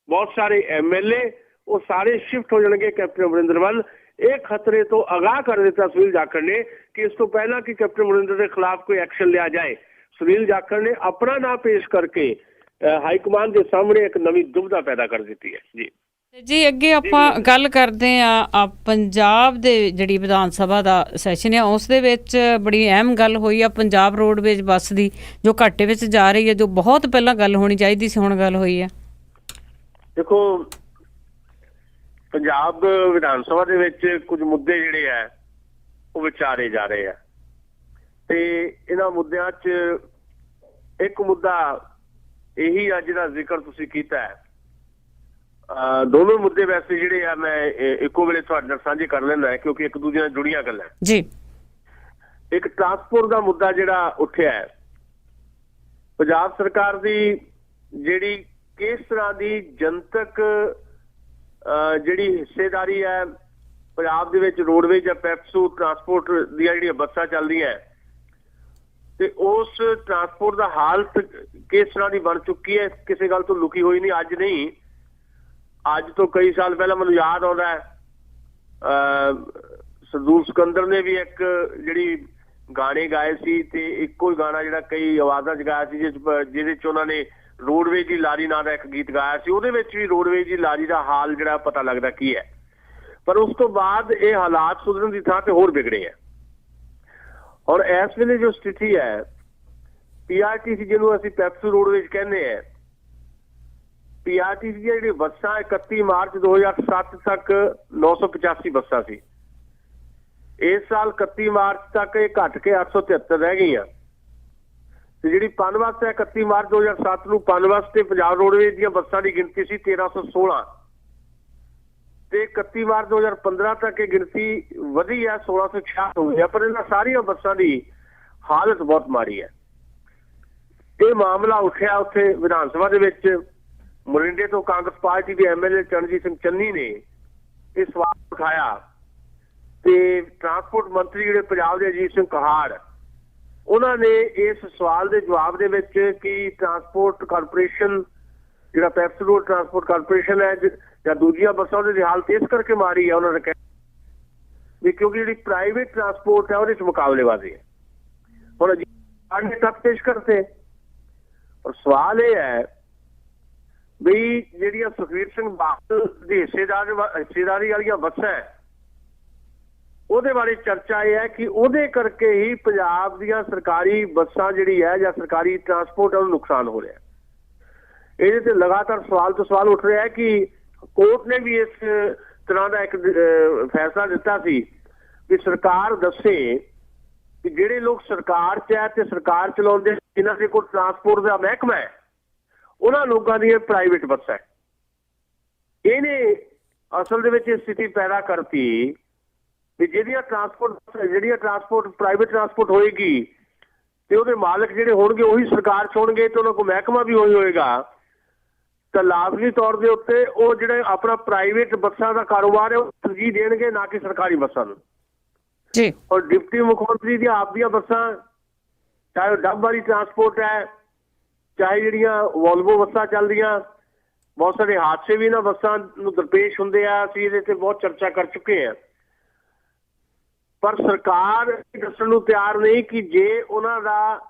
ਬਹੁਤ ਸਾਰੇ MLA, ਉਹ ਸਾਰੇ ਸ਼ਿਫਟ ਹੋ ਜਾਣਗੇ ਕੈਪਟਨ ਅਮਰਿੰਦਰ ਵੱਲ। ਇਹ ਖਤਰੇ ਤੋਂ ਆਗਾਹ ਕਰ ਦਿੱਤਾ ਸੁਨੀਲ ਜਾਖੜ ਨੇ ਕਿ ਇਸ ਤੋਂ ਪਹਿਲਾਂ ਕਿ ਕੈਪਟਨ ਅਮਰਿੰਦਰ ਦੇ ਖਿਲਾਫ ਕੋਈ ਐਕਸ਼ਨ ਲਿਆ ਜਾਏ, ਸੁਨੀਲ ਜਾਖੜ ਨੇ ਆਪਣਾ ਨਾਂ ਪੇਸ਼ ਕਰਕੇ ਹਾਈ ਕਮਾਨ ਦੇ ਸਾਹਮਣੇ ਇੱਕ ਨਵੀਂ ਦੁਬਿਧਾ ਪੈਦਾ ਕਰ ਦਿੱਤੀ ਹੈ। ਜੀ ਜੀ, ਅੱਗੇ ਆਪਾਂ ਗੱਲ ਕਰਦੇ ਆ ਪੰਜਾਬ ਦੇ ਜਿਹੜੀ ਵਿਧਾਨ ਸਭਾ ਦਾ ਸੈਸ਼ਨ ਆ, ਉਸ ਦੇ ਵਿੱਚ ਬੜੀ ਅਹਿਮ ਗੱਲ ਹੋਈ ਆ ਪੰਜਾਬ ਰੋਡਵੇਜ਼ ਬੱਸ ਦੀ ਜੋ ਘਾਟੇ ਵਿੱਚ ਜਾ ਰਹੀ ਹੈ, ਜੋ ਬਹੁਤ ਪਹਿਲਾਂ ਗੱਲ ਹੋਣੀ ਚਾਹੀਦੀ ਸੀ, ਹੁਣ ਗੱਲ ਹੋਈ ਹੈ। ਦੇਖੋ, ਪੰਜਾਬ ਵਿਧਾਨ ਸਭਾ ਦੇ ਵਿੱਚ ਕੁਝ ਮੁੱਦੇ ਜਿਹੜੇ ਆ ਉਹ ਵਿਚਾਰੇ ਜਾ ਰਹੇ ਆ ਤੇ ਇਹਨਾਂ ਮੁੱਦਿਆਂ 'ਚ ਇੱਕ ਮੁੱਦਾ ਇਹੀ ਆ ਜਿਹਦਾ ਜ਼ਿਕਰ ਤੁਸੀਂ ਕੀਤਾ ਹੈ। ਦੋਨੋਂ ਮੁੱਦੇ ਵੈਸੇ ਜਿਹੜੇ ਆ ਮੈਂ ਇੱਕੋ ਵੇਲੇ ਤੁਹਾਡੇ ਨਾਲ ਸਾਂਝੇ ਕਰ ਲੈਂਦਾ ਕਿਉਂਕਿ ਇੱਕ ਦੂਜੇ ਨਾਲ ਜੁੜੀਆਂ ਗੱਲਾਂ ਜੀ। ਇੱਕ ਟਰਾਂਸਪੋਰਟ ਦਾ ਮੁੱਦਾ ਜਿਹੜਾ ਉੱਠਿਆ ਹੈ, ਪੰਜਾਬ ਸਰਕਾਰ ਦੀ ਜਿਹੜੀ ਕਿਸ ਤਰ੍ਹਾਂ ਦੀ ਜਨਤਕ ਜਿਹੜੀ ਹਿੱਸੇਦਾਰੀ ਹੈ ਪੰਜਾਬ ਦੇ ਵਿੱਚ ਰੋਡਵੇਜ਼ ਜਾਂ ਪੈਪਸੂ ਟਰਾਂਸਪੋਰਟ ਦੀਆਂ ਜਿਹੜੀਆਂ ਬੱਸਾਂ ਚੱਲਦੀਆਂ ਤੇ ਉਸ ਟਰਾਂਸਪੋਰਟ ਦਾ ਹਾਲਤ ਕਿਸ ਤਰ੍ਹਾਂ ਦੀ ਬਣ ਚੁੱਕੀ ਹੈ, ਕਿਸੇ ਗੱਲ ਤੋਂ ਲੁਕੀ ਹੋਈ ਨਹੀਂ। ਅੱਜ ਨਹੀਂ, ਅੱਜ ਤੋਂ ਕਈ ਸਾਲ ਪਹਿਲਾਂ ਮੈਨੂੰ ਯਾਦ ਆਉਂਦਾ ਹੈ ਸਰਦੂਲ ਸਿਕੰਦਰ ਨੇ ਵੀ ਇੱਕ ਜਿਹੜੀ ਗਾਣੇ ਗਾਏ ਸੀ ਤੇ ਇੱਕੋ ਹੀ ਗਾਣਾ ਜਿਹੜਾ ਕਈ ਆਵਾਜ਼ਾਂ 'ਚ ਗਾਇਆ ਸੀ ਜਿਹਦੇ 'ਚ ਉਹਨਾਂ ਨੇ ਰੋਡਵੇਜ਼ ਦੀ ਲਾਰੀ ਨਾਂ ਦਾ ਇੱਕ ਗੀਤ ਗਾਇਆ ਸੀ। ਉਹਦੇ ਵਿੱਚ ਵੀ ਰੋਡਵੇਜ਼ ਦੀ ਲਾਰੀ ਦਾ ਹਾਲ ਜਿਹੜਾ ਪਤਾ ਲੱਗਦਾ ਕੀ ਹੈ। ਪਰ ਉਸ ਤੋਂ ਬਾਅਦ ਇਹ ਹਾਲਾਤ ਸੁਧਰਨ ਦੀ ਥਾਂ ਤੇ ਹੋਰ ਵਿਗੜੇ ਆ। ਔਰ ਇਸ ਵੇਲੇ ਜੋ ਸਥਿਤੀ ਹੈ PRTC ਜਿਹਨੂੰ ਅਸੀਂ ਪੈਪਸੂ ਰੋਡਵੇਜ਼ ਕਹਿੰਦੇ ਆ, PRTC ਦੀਆਂ ਜਿਹੜੀ ਬੱਸਾਂ 31 ਮਾਰਚ 2007 ਤੱਕ 985 ਬੱਸਾਂ ਸੀ। ਇਸ ਸਾਲ 31 ਮਾਰਚ ਤੱਕ ਇਹ ਘਟ ਕੇ 873 ਰਹਿ ਗਈਆਂ ਤੇ ਜਿਹੜੀ ਪਨਬੱਸ ਹੈ 31 ਮਾਰਚ 2007 ਨੂੰ ਪਨਬੱਸ ਤੇ ਪੰਜਾਬ ਰੋਡਵੇਜ਼ ਦੀਆਂ ਬੱਸਾਂ ਦੀ ਗਿਣਤੀ ਸੀ 1316 ਤੇ 31 ਮਾਰਚ 2015 ਤੱਕ ਇਹ ਗਿਣਤੀ ਵਧੀ ਹੈ 1666 ਹੋ ਗਈ ਹੈ। ਪਰ ਇਹਨਾਂ ਸਾਰੀਆਂ ਬੱਸਾਂ ਦੀ ਹਾਲਤ ਬਹੁਤ ਮਾੜੀ ਹੈ। ਇਹ ਮਾਮਲਾ ਉੱਠਿਆ ਉੱਥੇ ਵਿਧਾਨ ਸਭਾ ਦੇ ਵਿੱਚ। ਮੋਰਿੰਡੇ ਤੋਂ ਕਾਂਗਰਸ ਪਾਰਟੀ ਦੇ MLA ਚਰਨਜੀਤ ਸਿੰਘ ਚੰਨੀ ਨੇ ਇਹ ਸਵਾਲ ਉਠਾਇਆ ਤੇ ਟਰਾਂਸਪੋਰਟ ਮੰਤਰੀ ਜਿਹੜੇ ਪੰਜਾਬ ਦੇ ਅਜੀਤ ਸਿੰਘ ਕਹਾੜ, ਉਹਨਾਂ ਨੇ ਇਸ ਸਵਾਲ ਦੇ ਜਵਾਬ ਦੇ ਵਿੱਚ ਕਿ ਟਰਾਂਸਪੋਰਟ ਕਾਰਪੋਰੇਸ਼ਨ ਜਿਹੜਾ ਪੈਪਸੂ ਰੋਡ ਟਰਾਂਸਪੋਰਟ ਕਾਰਪੋਰੇਸ਼ਨ ਹੈ ਜਾਂ ਦੂਜੀਆਂ ਬੱਸਾਂ ਦੀ ਹਾਲਤ ਇਸ ਕਰਕੇ ਮਾਰੀ ਹੈ, ਉਹਨਾਂ ਨੇ ਕਿਹਾ ਵੀ ਕਿਉਂਕਿ ਜਿਹੜੀ ਪ੍ਰਾਈਵੇਟ ਟਰਾਂਸਪੋਰਟ ਹੈ ਉਹਦੇ 'ਚ ਮੁਕਾਬਲੇਬਾਜ਼ੀ ਹੈ। ਹੁਣ ਅਜੀਤ ਨੇ ਤੱਥ ਪੇਸ਼ ਕਰਤੇ ਔਰ ਸਵਾਲ ਇਹ ਹੈ ਵੀ ਜਿਹੜੀਆਂ ਸੁਖਬੀਰ ਸਿੰਘ ਬਾਦਲ ਦੀ ਹਿੱਸੇਦਾਰੀ ਵਾਲੀਆਂ ਬੱਸਾਂ ਹੈ, ਉਹਦੇ ਬਾਰੇ ਚਰਚਾ ਇਹ ਹੈ ਕਿ ਉਹਦੇ ਕਰਕੇ ਹੀ ਪੰਜਾਬ ਦੀਆਂ ਸਰਕਾਰੀ ਬੱਸਾਂ ਜਿਹੜੀ ਹੈ ਜਾਂ ਸਰਕਾਰੀ ਟਰਾਂਸਪੋਰਟ ਨੂੰ ਨੁਕਸਾਨ ਹੋ ਰਿਹਾ। ਇਹਦੇ ਤੇ ਲਗਾਤਾਰ ਸਵਾਲ ਤੋਂ ਸਵਾਲ ਉੱਠ ਰਿਹਾ ਹੈ ਕਿ ਕੋਰਟ ਨੇ ਵੀ ਇਸ ਤਰ੍ਹਾਂ ਦਾ ਇੱਕ ਫੈਸਲਾ ਦਿੱਤਾ ਸੀ ਕਿ ਸਰਕਾਰ ਦੱਸੇ ਕਿ ਜਿਹੜੇ ਲੋਕ ਸਰਕਾਰ 'ਚ ਹੈ ਤੇ ਸਰਕਾਰ ਚਲਾਉਂਦੇ, ਜਿਨ੍ਹਾਂ ਦੇ ਕੋਲ ਟਰਾਂਸਪੋਰਟ ਦਾ ਮਹਿਕਮਾ ਹੈ, ਉਹਨਾਂ ਲੋਕਾਂ ਦੀਆਂ ਪ੍ਰਾਈਵੇਟ ਬੱਸਾਂ। ਇਹਨੇ ਅਸਲ ਦੇ ਵਿੱਚ ਇਹ ਸਥਿਤੀ ਪੈਦਾ ਕਰਤੀ ਵੀ ਜਿਹੜੀਆਂ ਟਰਾਂਸਪੋਰਟ ਪ੍ਰਾਈਵੇਟ ਟਰਾਂਸਪੋਰਟ ਹੋਏਗੀ ਤੇ ਉਹਦੇ ਮਾਲਕ ਜਿਹੜੇ ਹੋਣਗੇ ਉਹੀ ਸਰਕਾਰ 'ਚ ਹੋਣਗੇ ਤੇ ਉਹਨਾਂ ਕੋਲ ਮਹਿਕਮਾ ਵੀ ਉਹੀ ਹੋਏਗਾ, ਤਾਂ ਲਾਜ਼ਮੀ ਤੌਰ ਦੇ ਉੱਤੇ ਉਹ ਜਿਹੜੇ ਆਪਣਾ ਪ੍ਰਾਈਵੇਟ ਬੱਸਾਂ ਦਾ ਕਾਰੋਬਾਰ ਹੈ ਉਹ ਤਰਜੀਹ ਦੇਣਗੇ, ਨਾ ਕਿ ਸਰਕਾਰੀ ਬੱਸਾਂ ਨੂੰ ਜੀ। ਔਰ ਡਿਪਟੀ ਮੁੱਖ ਮੰਤਰੀ ਦੀਆਂ ਆਪ ਦੀਆਂ ਬੱਸਾਂ, ਚਾਹੇ ਉਹ ਡੱਬ ਵਾਲੀ ਟਰਾਂਸਪੋਰਟ ਹੈ, ਚਾਹੇ ਜਿਹੜੀਆਂ ਵੋਲਵੋ ਬੱਸਾਂ ਚੱਲਦੀਆਂ, ਬਹੁਤ ਸਾਰੇ ਹਾਦਸੇ ਵੀ ਇਹਨਾਂ ਬੱਸਾਂ ਨੂੰ ਦਰਪੇਸ਼ ਹੁੰਦੇ ਆ। ਅਸੀਂ ਇਹਦੇ ਤੇ ਬਹੁਤ ਚਰਚਾ ਕਰ ਚੁੱਕੇ ਹਾਂ, ਪਰ ਸਰਕਾਰ ਦੱਸਣ ਨੂੰ ਤਿਆਰ ਨਹੀਂ ਕਿ ਜੇ ਉਹਨਾਂ ਦਾ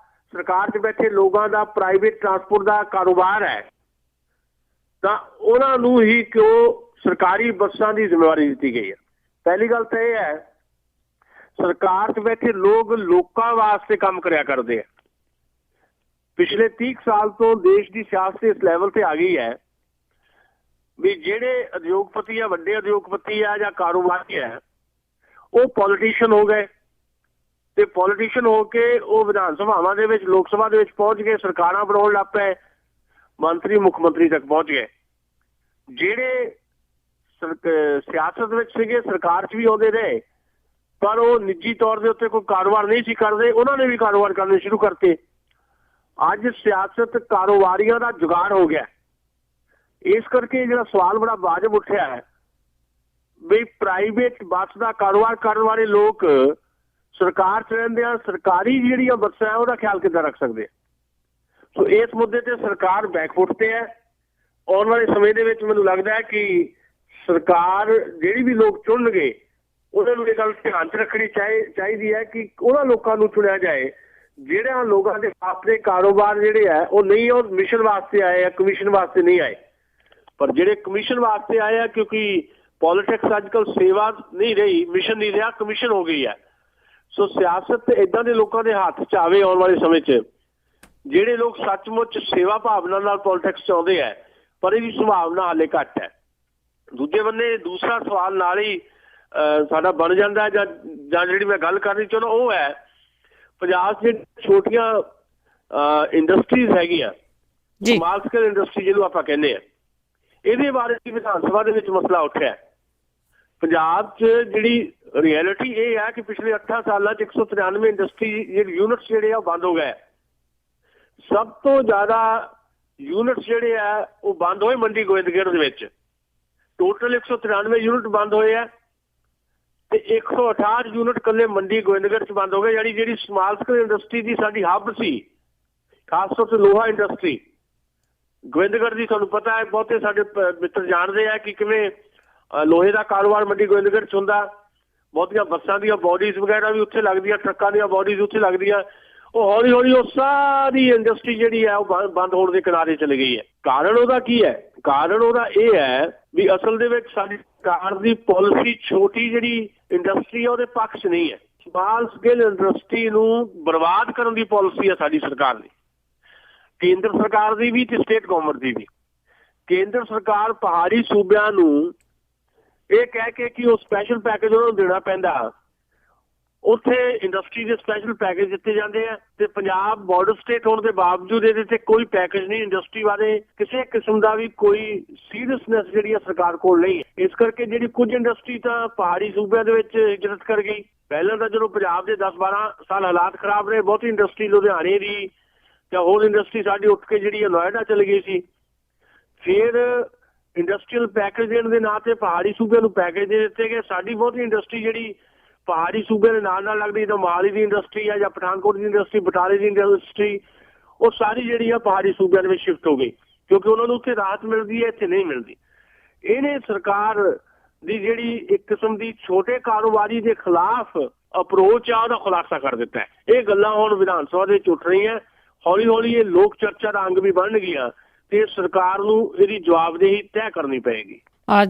ਸਰਕਾਰ 'ਚ ਬੈਠੇ ਲੋਕਾਂ ਦਾ ਪ੍ਰਾਈਵੇਟ ਟਰਾਂਸਪੋਰਟ ਦਾ ਕਾਰੋਬਾਰ ਹੈ ਤਾਂ ਉਹਨਾਂ ਨੂੰ ਹੀ ਕਿਉਂ ਸਰਕਾਰੀ ਬੱਸਾਂ ਦੀ ਜ਼ਿੰਮੇਵਾਰੀ ਦਿੱਤੀ ਗਈ ਹੈ। ਪਹਿਲੀ ਗੱਲ ਤਾਂ ਇਹ ਹੈ, ਸਰਕਾਰ 'ਚ ਬੈਠੇ ਲੋਕ ਲੋਕਾਂ ਵਾਸਤੇ ਕੰਮ ਕਰਿਆ ਕਰਦੇ ਆ। ਪਿਛਲੇ 30 ਸਾਲ ਤੋਂ ਦੇਸ਼ ਦੀ ਸਿਆਸਤ ਇਸ ਲੈਵਲ ਤੇ ਆ ਗਈ ਹੈ ਵੀ ਜਿਹੜੇ ਉਦਯੋਗਪਤੀ ਆ, ਵੱਡੇ ਉਦਯੋਗਪਤੀ ਆ ਜਾਂ ਕਾਰੋਬਾਰੀ ਆ, ਉਹ ਪੋਲੀਟੀਸ਼ੀਅਨ ਹੋ ਗਏ ਤੇ ਪੋਲੀਟੀਸ਼ੀਅਨ ਹੋ ਕੇ ਉਹ ਵਿਧਾਨ ਸਭਾਵਾਂ ਦੇ ਵਿੱਚ, ਲੋਕ ਸਭਾ ਦੇ ਵਿੱਚ ਪਹੁੰਚ ਗਏ, ਸਰਕਾਰਾਂ ਬਣਾਉਣ ਲੱਗ ਪਏ, ਮੰਤਰੀ ਮੁੱਖ ਮੰਤਰੀ ਤੱਕ ਪਹੁੰਚ ਗਏ। ਜਿਹੜੇ ਸਿਆਸਤ ਵਿੱਚ ਸੀਗੇ, ਸਰਕਾਰ 'ਚ ਵੀ ਆਉਂਦੇ ਰਹੇ, ਪਰ ਉਹ ਨਿੱਜੀ ਤੌਰ ਦੇ ਉੱਤੇ ਕੋਈ ਕਾਰੋਬਾਰ ਨਹੀਂ ਸੀ ਕਰਦੇ, ਉਹਨਾਂ ਨੇ ਵੀ ਕਾਰੋਬਾਰ ਕਰਨੇ ਸ਼ੁਰੂ ਕਰਤੇ। ਅੱਜ ਸਿਆਸਤ ਕਾਰੋਬਾਰੀਆਂ ਦਾ ਜੁਗਾੜ ਹੋ ਗਿਆ। ਇਸ ਕਰਕੇ ਜਿਹੜਾ ਸਵਾਲ ਬੜਾ ਵਾਜਬ ਉੱਠਿਆ ਹੈ ਵੀ ਪ੍ਰਾਈਵੇਟ ਬੱਸ ਦਾ ਕਾਰੋਬਾਰ ਕਰਨ ਵਾਲੇ ਲੋਕ ਸਰਕਾਰ 'ਚ ਰਹਿੰਦੇ ਆ, ਸਰਕਾਰੀ ਜਿਹੜੀਆਂ ਬੱਸਾਂ ਉਹਦਾ ਖਿਆਲ ਕਿੱਦਾਂ ਰੱਖ ਸਕਦੇ ਆ। ਸੋ ਇਸ ਮੁੱਦੇ ਤੇ ਸਰਕਾਰ ਬੈਕਫੁੱਟ ਤੇ ਹੈ। ਆਉਣ ਵਾਲੇ ਸਮੇਂ ਦੇ ਵਿੱਚ ਮੈਨੂੰ ਲੱਗਦਾ ਹੈ ਕਿ ਸਰਕਾਰ ਜਿਹੜੀ ਵੀ ਲੋਕ ਚੁਣਨਗੇ ਉਹਨਾਂ ਨੂੰ ਇਹ ਗੱਲ ਧਿਆਨ 'ਚ ਰੱਖਣੀ ਚਾਹੀਦੀ ਹੈ ਕਿ ਉਹਨਾਂ ਲੋਕਾਂ ਨੂੰ ਚੁਣਿਆ ਜਾਏ ਜਿਹੜਿਆਂ ਲੋਕਾਂ ਦੇ ਆਪਣੇ ਕਾਰੋਬਾਰ ਜਿਹੜੇ ਆ ਉਹ ਨਹੀਂ, ਉਹ ਮਿਸ਼ਨ ਵਾਸਤੇ ਆਏ ਆ, ਕਮਿਸ਼ਨ ਵਾਸਤੇ ਨਹੀਂ ਆਏ। ਪਰ ਜਿਹੜੇ ਕਮਿਸ਼ਨ ਵਾਸਤੇ ਆਏ ਆ, ਕਿਉਂਕਿ ਪੋਲੀਟਿਕਸ ਅੱਜ ਕੱਲ੍ਹ ਸੇਵਾ ਨਹੀਂ ਰਹੀ, ਮਿਸ਼ਨ ਨਹੀਂ ਰਿਹਾ, ਕਮਿਸ਼ਨ ਹੋ ਗਈ ਹੈ। ਸੋ ਸਿਆਸਤ ਇੱਦਾਂ ਦੇ ਲੋਕਾਂ ਦੇ ਹੱਥ 'ਚ ਆਵੇ ਆਉਣ ਵਾਲੇ ਸਮੇਂ 'ਚ, ਜਿਹੜੇ ਲੋਕ ਸੱਚਮੁੱਚ ਸੇਵਾ ਭਾਵਨਾ ਨਾਲ ਪੋਲੀਟਿਕਸ 'ਚ ਆਉਂਦੇ ਹੈ, ਪਰ ਇਹਦੀ ਸੰਭਾਵਨਾ ਹਾਲੇ ਘੱਟ ਹੈ। ਦੂਜੇ ਬੰਨੇ ਦੂਸਰਾ ਸਵਾਲ ਨਾਲ ਹੀ ਸਾਡਾ ਬਣ ਜਾਂਦਾ ਜਾਂ ਜਿਹੜੀ ਮੈਂ ਗੱਲ ਕਰਨੀ ਚਾਹੁੰਦਾ ਉਹ ਹੈ, ਪੰਜਾਬ 'ਚ ਛੋਟੀਆਂ ਇੰਡਸਟਰੀਜ਼ ਹੈਗੀਆਂ, ਸਮਾਲ ਸਕੇਲ ਇੰਡਸਟਰੀ ਜਿਹਨੂੰ ਆਪਾਂ ਕਹਿੰਦੇ ਆ, ਇਹਦੇ ਬਾਰੇ ਵਿਧਾਨ ਸਭਾ ਦੇ ਵਿੱਚ ਮਸਲਾ ਉੱਠਿਆ। ਪੰਜਾਬ 'ਚ ਜਿਹੜੀ ਰਿਐਲਿਟੀ ਇਹ ਹੈ ਕਿ ਪਿਛਲੇ 8 ਸਾਲਾਂ 'ਚ 193 ਇੰਡਸਟਰੀ ਯੂਨਿਟਸ ਜਿਹੜੇ ਆ ਉਹ ਬੰਦ ਹੋ ਗਏ। ਸਭ ਤੋਂ ਜ਼ਿਆਦਾ ਯੂਨਿਟਸ ਜਿਹੜੇ ਆ ਉਹ ਬੰਦ ਹੋਏ ਮੰਡੀ ਗੋਬਿੰਦਗੜ੍ਹ ਦੇ ਵਿੱਚ। ਟੋਟਲ 193 ਯੂਨਿਟ ਬੰਦ ਹੋਏ ਆ ਤੇ 168 ਯੂਨਿਟ ਇਕੱਲੇ ਮੰਡੀ ਗੋਬਿੰਦਗੜ੍ਹ 'ਚ ਬੰਦ ਹੋ ਗਏ। ਜਿਹੜੀ ਸਮਾਲ ਸਕੇਲ ਇੰਡਸਟਰੀ ਦੀ ਸਾਡੀ ਹੱਬ ਸੀ, ਖਾਸ ਤੌਰ ਤੇ ਲੋਹਾ ਇੰਡਸਟਰੀ ਗੋਬਿੰਦਗੜ੍ਹ ਦੀ, ਤੁਹਾਨੂੰ ਪਤਾ ਹੈ, ਬਹੁਤੇ ਸਾਡੇ ਮਿੱਤਰ ਜਾਣਦੇ ਆ ਕਿ ਕਿਵੇਂ ਲੋਹੇ ਦਾ ਕਾਰੋਬਾਰ ਮੰਡੀ ਗੋਬਿੰਦਗੜ੍ਹ 'ਚ ਹੁੰਦਾ। ਬਹੁਤੀਆਂ ਬੱਸਾਂ ਦੀਆਂ ਬੋਡੀਜ਼ ਵਗੈਰਾ ਵੀ ਉੱਥੇ ਲੱਗਦੀਆਂ, ਟਰੱਕਾਂ ਦੀਆਂ ਬੋਡੀਜ਼ ਉੱਥੇ ਲੱਗਦੀਆਂ। ਉਹ ਹੌਲੀ ਹੌਲੀ ਉਹ ਸਾਰੀ ਇੰਡਸਟਰੀ ਜਿਹੜੀ ਹੈ ਉਹ ਬੰਦ ਹੋਣ ਦੇ ਕਿਨਾਰੇ ਚਲੀ ਗਈ ਹੈ। ਕਾਰਨ ਉਹਦਾ ਕੀ ਹੈ? ਕਾਰਨ ਉਹਦਾ ਇਹ ਹੈ ਵੀ ਅਸਲ ਦੇ ਵਿੱਚ ਸਾਡੀ ਸਰਕਾਰ ਦੀ ਪਾਲਿਸੀ ਛੋਟੀ ਜਿਹੜੀ ਇੰਡਸਟਰੀ ਹੈ ਉਹਦੇ ਪੱਖ 'ਚ ਨਹੀਂ ਹੈ। ਸਮਾਲ ਸਕੇਲ ਇੰਡਸਟਰੀ ਨੂੰ ਬਰਬਾਦ ਕਰਨ ਦੀ ਪਾਲਿਸੀ ਹੈ ਸਾਡੀ ਸਰਕਾਰ ਦੀ, ਕੇਂਦਰ ਸਰਕਾਰ ਦੀ ਵੀ ਤੇ ਸਟੇਟ ਗਵਰਨਮੈਂਟ ਦੀ ਵੀ। ਕੇਂਦਰ ਸਰਕਾਰ ਪਹਾੜੀ ਸੂਬਿਆਂ ਨੂੰ ਇਹ ਕਹਿ ਕੇ ਕਿ ਉਹ ਸਪੈਸ਼ਲ ਪੈਕੇਜ ਉਹਨਾਂ ਨੂੰ ਦੇਣਾ ਪੈਂਦਾ, ਉੱਥੇ ਇੰਡਸਟਰੀ ਦੇ ਸਪੈਸ਼ਲ ਪੈਕੇਜ ਦਿੱਤੇ ਜਾਂਦੇ ਆ ਤੇ ਪੰਜਾਬ ਬਾਰਡਰ ਸਟੇਟ ਹੋਣ ਦੇ ਬਾਵਜੂਦ ਇਹਦੇ ਤੇ ਕੋਈ ਪੈਕੇਜ ਨਹੀਂ, ਇੰਡਸਟਰੀ ਬਾਰੇ ਕਿਸੇ ਕਿਸਮ ਦਾ ਵੀ ਕੋਈ ਸੀਰੀਅਸਨੈਸ ਜਿਹੜੀ ਆ ਸਰਕਾਰ ਕੋਲ ਨਹੀਂ ਹੈ। ਇਸ ਕਰਕੇ ਜਿਹੜੀ ਕੁਝ ਇੰਡਸਟਰੀ ਤਾਂ ਪਹਾੜੀ ਸੂਬਿਆਂ ਦੇ ਵਿੱਚ ਹਿਜਰਤ ਕਰ ਗਈ। ਪਹਿਲਾਂ ਤਾਂ ਜਦੋਂ ਪੰਜਾਬ ਦੇ 10-12 ਸਾਲ ਹਾਲਾਤ ਖਰਾਬ ਰਹੇ, ਬਹੁਤੀ ਇੰਡਸਟਰੀ ਲੁਧਿਆਣੇ ਦੀ ਜਾਂ ਹੋਰ ਇੰਡਸਟਰੀ ਸਾਡੀ ਉੱਠ ਕੇ ਜਿਹੜੀ ਨੋਇਡਾ ਚਲੀ ਗਈ ਸੀ। ਫਿਰ ਇੰਡਸਟਰੀਅਲ ਪੈਕੇਜ ਦੇਣ ਦੇ ਨਾਂ ਤੇ ਪਹਾੜੀ ਸੂਬਿਆਂ ਨੂੰ ਪੈਕੇਜ ਦੇ ਦਿੱਤੇ ਗਏ। ਸਾਡੀ ਬਹੁਤੀ ਇੰਡਸਟਰੀ ਜਿਹੜੀ ਪਹਾੜੀ ਸੂਬੇ ਦੇ ਨਾਲ ਲੱਗਦੀ, ਤਾਂ ਮੋਹਾਲੀ ਦੀ ਇੰਡਸਟਰੀ ਹੈ ਜਾਂ ਪਠਾਨਕੋਟ ਦੀ ਇੰਡਸਟਰੀ, ਬਟਾਲੇ ਦੀ ਇੰਡਸਟਰੀ, ਉਹ ਸਾਰੀ ਜਿਹੜੀ ਆ ਪਹਾੜੀ ਸੂਬਿਆਂ ਦੇ ਵਿੱਚ ਸ਼ਿਫਟ ਹੋ ਗਈ ਕਿਉਂਕਿ ਉਹਨਾਂ ਨੂੰ ਉੱਥੇ ਰਾਹਤ ਮਿਲਦੀ ਹੈ, ਇੱਥੇ ਨਹੀਂ ਮਿਲਦੀ। ਇਹਨੇ ਸਰਕਾਰ ਦੀ ਜਿਹੜੀ ਇੱਕ ਕਿਸਮ ਦੀ ਛੋਟੇ ਕਾਰੋਬਾਰੀ ਦੇ ਖਿਲਾਫ ਅਪਰੋਚ ਆ ਉਹਦਾ ਖੁਲਾਸਾ ਕਰ ਦਿੱਤਾ ਹੈ। ਇਹ ਗੱਲਾਂ ਹੁਣ ਵਿਧਾਨ ਸਭਾ ਦੇ ਵਿੱਚ ਉੱਠ ਰਹੀਆਂ। ਹੌਲੀ ਹੌਲੀ ਇਹ ਲੋਕ ਚਰਚਾ ਦਾ ਅੰਗ ਵੀ ਬਣ ਗਈਆਂ ਤੇ ਸਰਕਾਰ ਨੂੰ ਇਹਦੀ ਜਵਾਬਦੇਹੀ ਤੈਅ ਕਰਨੀ ਪਏਗੀ।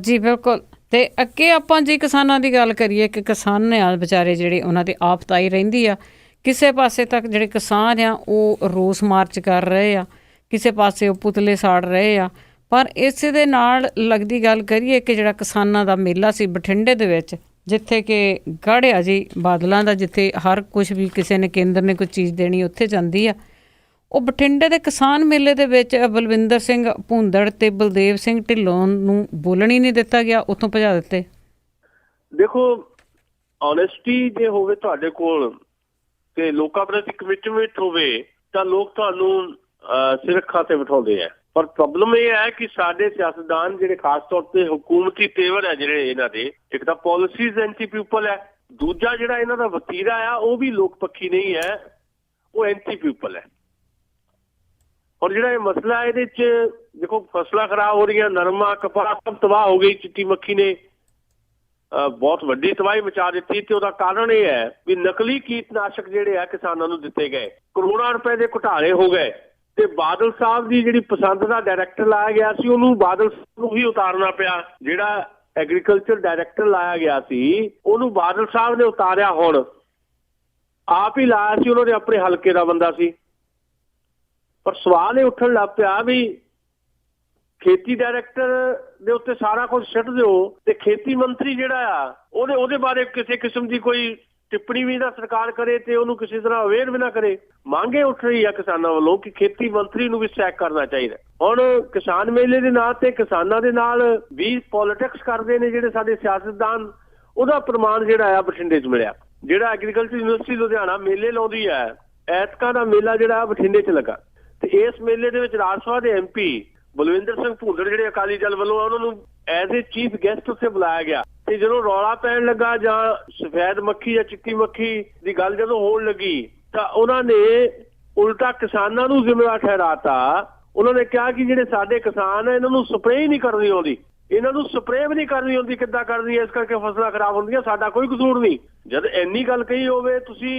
ਜੀ ਬਿਲਕੁਲ। ਤੇ ਅੱਗੇ ਆਪਾਂ ਜੇ ਕਿਸਾਨਾਂ ਦੀ ਗੱਲ ਕਰੀਏ ਕਿ ਕਿਸਾਨ ਆ ਵਿਚਾਰੇ ਜਿਹੜੇ ਉਹਨਾਂ ਦੀ ਆਫਤ ਆਈ ਰਹਿੰਦੀ ਆ, ਕਿਸੇ ਪਾਸੇ ਤੱਕ ਜਿਹੜੇ ਕਿਸਾਨ ਆ ਉਹ ਰੋਸ ਮਾਰਚ ਕਰ ਰਹੇ ਆ, ਕਿਸੇ ਪਾਸੇ ਉਹ ਪੁਤਲੇ ਸਾੜ ਰਹੇ ਆ। ਪਰ ਇਸੇ ਦੇ ਨਾਲ ਲੱਗਦੀ ਗੱਲ ਕਰੀਏ ਕਿ ਜਿਹੜਾ ਕਿਸਾਨਾਂ ਦਾ ਮੇਲਾ ਸੀ ਬਠਿੰਡੇ ਦੇ ਵਿੱਚ, ਜਿੱਥੇ ਕਿ ਗੜ੍ਹ ਆ ਜੀ ਬਾਦਲਾਂ ਦਾ, ਜਿੱਥੇ ਹਰ ਕੁਛ ਵੀ ਕਿਸੇ ਨੇ ਕੇਂਦਰ ਨੇ ਕੋਈ ਚੀਜ਼ ਦੇਣੀ ਉੱਥੇ ਜਾਂਦੀ ਆ, ਉਹ ਬਠਿੰਡੇ ਦੇ ਕਿਸਾਨ ਮੇਲੇ ਦੇ ਵਿੱਚ ਬਲਵਿੰਦਰ ਸਿੰਘ ਭੂੰਦੜ ਤੇ ਬਲਦੇਵ ਸਿੰਘ ਢਿੱਲੋਂ ਨੂੰ ਬੋਲਣ ਹੀ ਨਹੀਂ ਦਿੱਤਾ ਗਿਆ, ਉੱਥੋਂ ਭਜਾ ਦਿੱਤੇ। ਦੇਖੋ, ਓਨੈਸਟੀ ਜੇ ਹੋਵੇ ਤੁਹਾਡੇ ਕੋਲ ਤੇ ਲੋਕਾਂ ਪ੍ਰਤੀ ਕਮਿਟਮੈਂਟ ਹੋਵੇ ਤਾਂ ਲੋਕ ਤੁਹਾਨੂੰ ਸਿਰ ਅੱਖਾਂ ਤੇ ਬਿਠਾਉਂਦੇ ਆ। ਪਰ ਪ੍ਰੋਬਲਮ ਇਹ ਹੈ ਕਿ ਸਾਡੇ ਸਿਆਸਤਦਾਨ ਜਿਹੜੇ ਖਾਸ ਤੌਰ ਤੇ ਹੁਕੂਮਤੀ ਤੇਵਰ ਹੈ ਜਿਹੜੇ ਇਹਨਾਂ ਦੇ, ਇੱਕ ਤਾਂ ਪਾਲਿਸੀਜ਼ ਐਂਟੀ ਪੀਪਲ ਹੈ, ਦੂਜਾ ਜਿਹੜਾ ਇਹਨਾਂ ਦਾ ਵਤੀਰਾ ਆ ਉਹ ਵੀ ਲੋਕ ਪੱਖੀ ਨਹੀਂ ਹੈ, ਉਹ ਐਂਟੀ ਪੀਪਲ ਹੈ। ਔਰ ਜਿਹੜਾ ਇਹ ਮਸਲਾ ਇਹਦੇ 'ਚ ਦੇਖੋ, ਫਸਲਾਂ ਖਰਾਬ ਹੋ ਰਹੀਆਂ, ਨਰਮਾ ਕਪਾਹ ਸਭ ਤਬਾਹ ਹੋ ਗਈ। ਚਿੱਟੀ ਮੱਖੀ ਨੇ ਬਹੁਤ ਵੱਡੀ ਤਬਾਹੀ ਮਚਾ ਦਿੱਤੀ ਤੇ ਉਹਦਾ ਕਾਰਨ ਇਹ ਹੈ ਵੀ ਨਕਲੀ ਕੀਟਨਾਸ਼ਕ ਜਿਹੜੇ ਆ ਕਿਸਾਨਾਂ ਨੂੰ ਦਿੱਤੇ ਗਏ, ਕਰੋੜਾਂ ਰੁਪਏ ਦੇ ਘੁਟਾਲੇ ਹੋ ਗਏ ਤੇ ਬਾਦਲ ਸਾਹਿਬ ਦੀ ਜਿਹੜੀ ਪਸੰਦ ਦਾ ਡਾਇਰੈਕਟਰ ਲਾਇਆ ਗਿਆ ਸੀ ਉਹਨੂੰ ਬਾਦਲ ਸਾਹਿਬ ਨੂੰ ਹੀ ਉਤਾਰਨਾ ਪਿਆ। ਜਿਹੜਾ ਐਗਰੀਕਲਚਰ ਡਾਇਰੈਕਟਰ ਲਾਇਆ ਗਿਆ ਸੀ ਉਹਨੂੰ ਬਾਦਲ ਸਾਹਿਬ ਨੇ ਉਤਾਰਿਆ। ਹੁਣ ਆਪ ਹੀ ਲਾਇਆ ਸੀ, ਉਹਨਾਂ ਦੇ ਆਪਣੇ ਹਲਕੇ ਦਾ ਬੰਦਾ ਸੀ। ਪਰ ਸਵਾਲ ਇਹ ਉੱਠਣ ਲੱਗ ਪਿਆ ਵੀ ਖੇਤੀ ਡਾਇਰੈਕਟਰ ਦੇ ਉੱਤੇ ਸਾਰਾ ਕੁਝ ਛੱਡ ਦਿਓ ਤੇ ਖੇਤੀ ਮੰਤਰੀ ਜਿਹੜਾ ਆ ਉਹਦੇ ਬਾਰੇ ਕਿਸੇ ਕਿਸਮ ਦੀ ਕੋਈ ਟਿੱਪਣੀ ਵੀ ਨਾ ਸਰਕਾਰ ਕਰੇ ਤੇ ਉਹਨੂੰ ਕਿਸੇ ਤਰ੍ਹਾਂ ਅਵੇਅਰ ਵੀ ਨਾ ਕਰੇ। ਮੰਗ ਇਹ ਉੱਠ ਰਹੀ ਆ ਕਿਸਾਨਾਂ ਵੱਲੋਂ ਕਿ ਖੇਤੀ ਮੰਤਰੀ ਨੂੰ ਵੀ ਸੈਕ ਕਰਨਾ ਚਾਹੀਦਾ। ਹੁਣ ਕਿਸਾਨ ਮੇਲੇ ਦੇ ਨਾਂ ਤੇ ਕਿਸਾਨਾਂ ਦੇ ਨਾਲ ਵੀ ਪੋਲਿਟਿਕਸ ਕਰਦੇ ਨੇ ਜਿਹੜੇ ਸਾਡੇ ਸਿਆਸਤਦਾਨ, ਉਹਦਾ ਪ੍ਰਮਾਣ ਜਿਹੜਾ ਆ ਬਠਿੰਡੇ 'ਚ ਮਿਲਿਆ। ਜਿਹੜਾ ਐਗਰੀਕਲਚਰ ਯੂਨੀਵਰਸਿਟੀ ਲੁਧਿਆਣਾ ਮੇਲੇ ਲਾਉਂਦੀ ਹੈ, ਐਤਕਾਂ ਦਾ ਮੇਲਾ ਜਿਹੜਾ ਬਠਿੰਡੇ 'ਚ ਲੱਗਾ ਤੇ ਇਸ ਮੇਲੇ ਦੇ ਵਿੱਚ ਰਾਜ ਸਭਾ ਦੇ MP ਬਲਵਿੰਦਰ ਸਿੰਘ ਭੂੰਦੜ ਜਿਹੜੇ ਅਕਾਲੀ ਦਲ ਵੱਲੋਂ ਉਹਨਾਂ ਨੂੰ ਐਜ਼ ਏ ਚੀਫ ਗੈਸਟ ਉੱਥੇ ਬੁਲਾਇਆ ਗਿਆ। ਤੇ ਜਦੋਂ ਰੌਲਾ ਪੈਣ ਲੱਗਾ ਜਾਂ ਸਫੈਦ ਮੱਖੀ ਜਾਂ ਚਿੱਟੀ ਮੱਖੀ ਦੀ ਗੱਲ ਜਦੋਂ ਹੋਣ ਲੱਗੀ ਤਾਂ ਉਹਨਾਂ ਨੇ ਉਲਟਾ ਕਿਸਾਨਾਂ ਨੂੰ ਜ਼ਿੰਮੇਵਾਰ ਠਹਿਰਾਤਾ। ਉਹਨਾਂ ਨੇ ਕਿਹਾ ਕਿ ਜਿਹੜੇ ਸਾਡੇ ਕਿਸਾਨ ਆ ਇਹਨਾਂ ਨੂੰ ਸਪਰੇਅ ਹੀ ਨਹੀਂ ਕਰਨੀ ਆਉਂਦੀ, ਇਹਨਾਂ ਨੂੰ ਸਪਰੇਅ ਵੀ ਨਹੀਂ ਕਰਨੀ ਆਉਂਦੀ, ਕਿੱਦਾਂ ਕਰਨੀ ਹੈ, ਇਸ ਕਰਕੇ ਫਸਲਾਂ ਖਰਾਬ ਹੁੰਦੀਆਂ, ਸਾਡਾ ਕੋਈ ਕਸੂਰ ਨਹੀਂ। ਜਦ ਇੰਨੀ ਗੱਲ ਕਹੀ ਹੋਵੇ, ਤੁਸੀਂ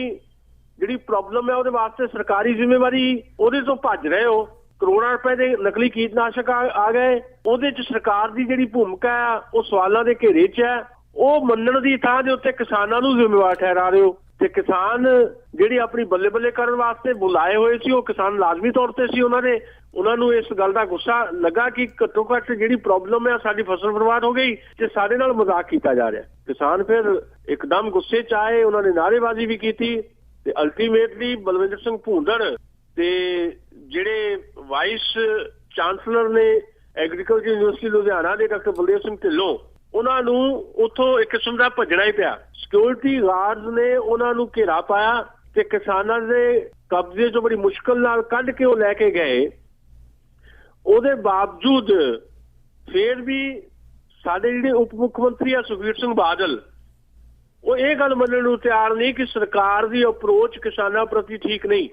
ਜਿਹੜੀ ਪ੍ਰੋਬਲਮ ਹੈ ਉਹਦੇ ਵਾਸਤੇ ਸਰਕਾਰੀ ਜ਼ਿੰਮੇਵਾਰੀ ਉਹਦੇ ਤੋਂ ਭੱਜ ਰਹੇ ਹੋ। ਕਰੋੜਾਂ ਰੁਪਏ ਦੇ ਨਕਲੀ ਕੀਟਨਾਸ਼ਕ ਆ ਗਏ, ਉਹਦੇ 'ਚ ਸਰਕਾਰ ਦੀ ਜਿਹੜੀ ਭੂਮਿਕਾ ਆ ਉਹ ਸਵਾਲਾਂ ਦੇ ਘੇਰੇ 'ਚ ਹੈ। ਉਹ ਮੰਨਣ ਦੀ ਥਾਂ ਦੇ ਉੱਤੇ ਕਿਸਾਨਾਂ ਨੂੰ ਜ਼ਿੰਮੇਵਾਰ ਠਹਿਰਾ ਰਹੇ ਹੋ। ਤੇ ਕਿਸਾਨ ਜਿਹੜੀ ਆਪਣੀ ਬੱਲੇ ਬੱਲੇ ਕਰਨ ਵਾਸਤੇ ਬੁਲਾਏ ਹੋਏ ਸੀ ਉਹ ਕਿਸਾਨ ਲਾਜ਼ਮੀ ਤੌਰ ਤੇ ਸੀ। ਉਹਨਾਂ ਨੂੰ ਇਸ ਗੱਲ ਦਾ ਗੁੱਸਾ ਲੱਗਾ ਕਿ ਘੱਟੋ ਘੱਟ ਜਿਹੜੀ ਪ੍ਰੋਬਲਮ ਹੈ, ਸਾਡੀ ਫਸਲ ਬਰਬਾਦ ਹੋ ਗਈ ਤੇ ਸਾਡੇ ਨਾਲ ਮਜ਼ਾਕ ਕੀਤਾ ਜਾ ਰਿਹਾ। ਕਿਸਾਨ ਫਿਰ ਇੱਕਦਮ ਗੁੱਸੇ 'ਚ ਆਏ, ਉਹਨਾਂ ਨੇ ਨਾਅਰੇਬਾਜ਼ੀ ਵੀ ਕੀਤੀ ਤੇ ਅਲਟੀਮੇਟਲੀ ਬਲਵਿੰਦਰ ਸਿੰਘ ਭੂੰਦੜ ਤੇ ਜਿਹੜੇ ਵਾਈਸ ਚਾਂਸਲਰ ਨੇ ਐਗਰੀਕਲਚਰ ਯੂਨੀਵਰਸਿਟੀ ਲੁਧਿਆਣਾ ਦੇ ਡਾਕਟਰ ਬਲਦੇਵ ਸਿੰਘ ਢਿੱਲੋਂ, ਉਹਨਾਂ ਨੂੰ ਉੱਥੋਂ ਇੱਕ ਕਿਸਮ ਦਾ ਭੱਜਣਾ ਹੀ ਪਿਆ। ਸਿਕਿਉਰਿਟੀ ਗਾਰਡਸ ਨੇ ਉਹਨਾਂ ਨੂੰ ਘੇਰਾ ਪਾਇਆ ਤੇ ਕਿਸਾਨਾਂ ਦੇ ਕਬਜ਼ੇ 'ਚੋਂ ਬੜੀ ਮੁਸ਼ਕਲ ਨਾਲ ਕੱਢ ਕੇ ਉਹ ਲੈ ਕੇ ਗਏ। ਉਹਦੇ ਬਾਵਜੂਦ ਫਿਰ ਵੀ ਸਾਡੇ ਜਿਹੜੇ ਉਪ ਮੁੱਖ ਮੰਤਰੀ ਆ ਸੁਖਬੀਰ ਸਿੰਘ ਬਾਦਲ, ਉਹ ਇਹ ਗੱਲ ਮੰਨਣ ਨੂੰ ਤਿਆਰ ਨਹੀਂ ਕਿ ਸਰਕਾਰ ਦੀ ਅਪਰੋਚ ਕਿਸਾਨਾਂ ਪ੍ਰਤੀ ਠੀਕ ਨਹੀਂ।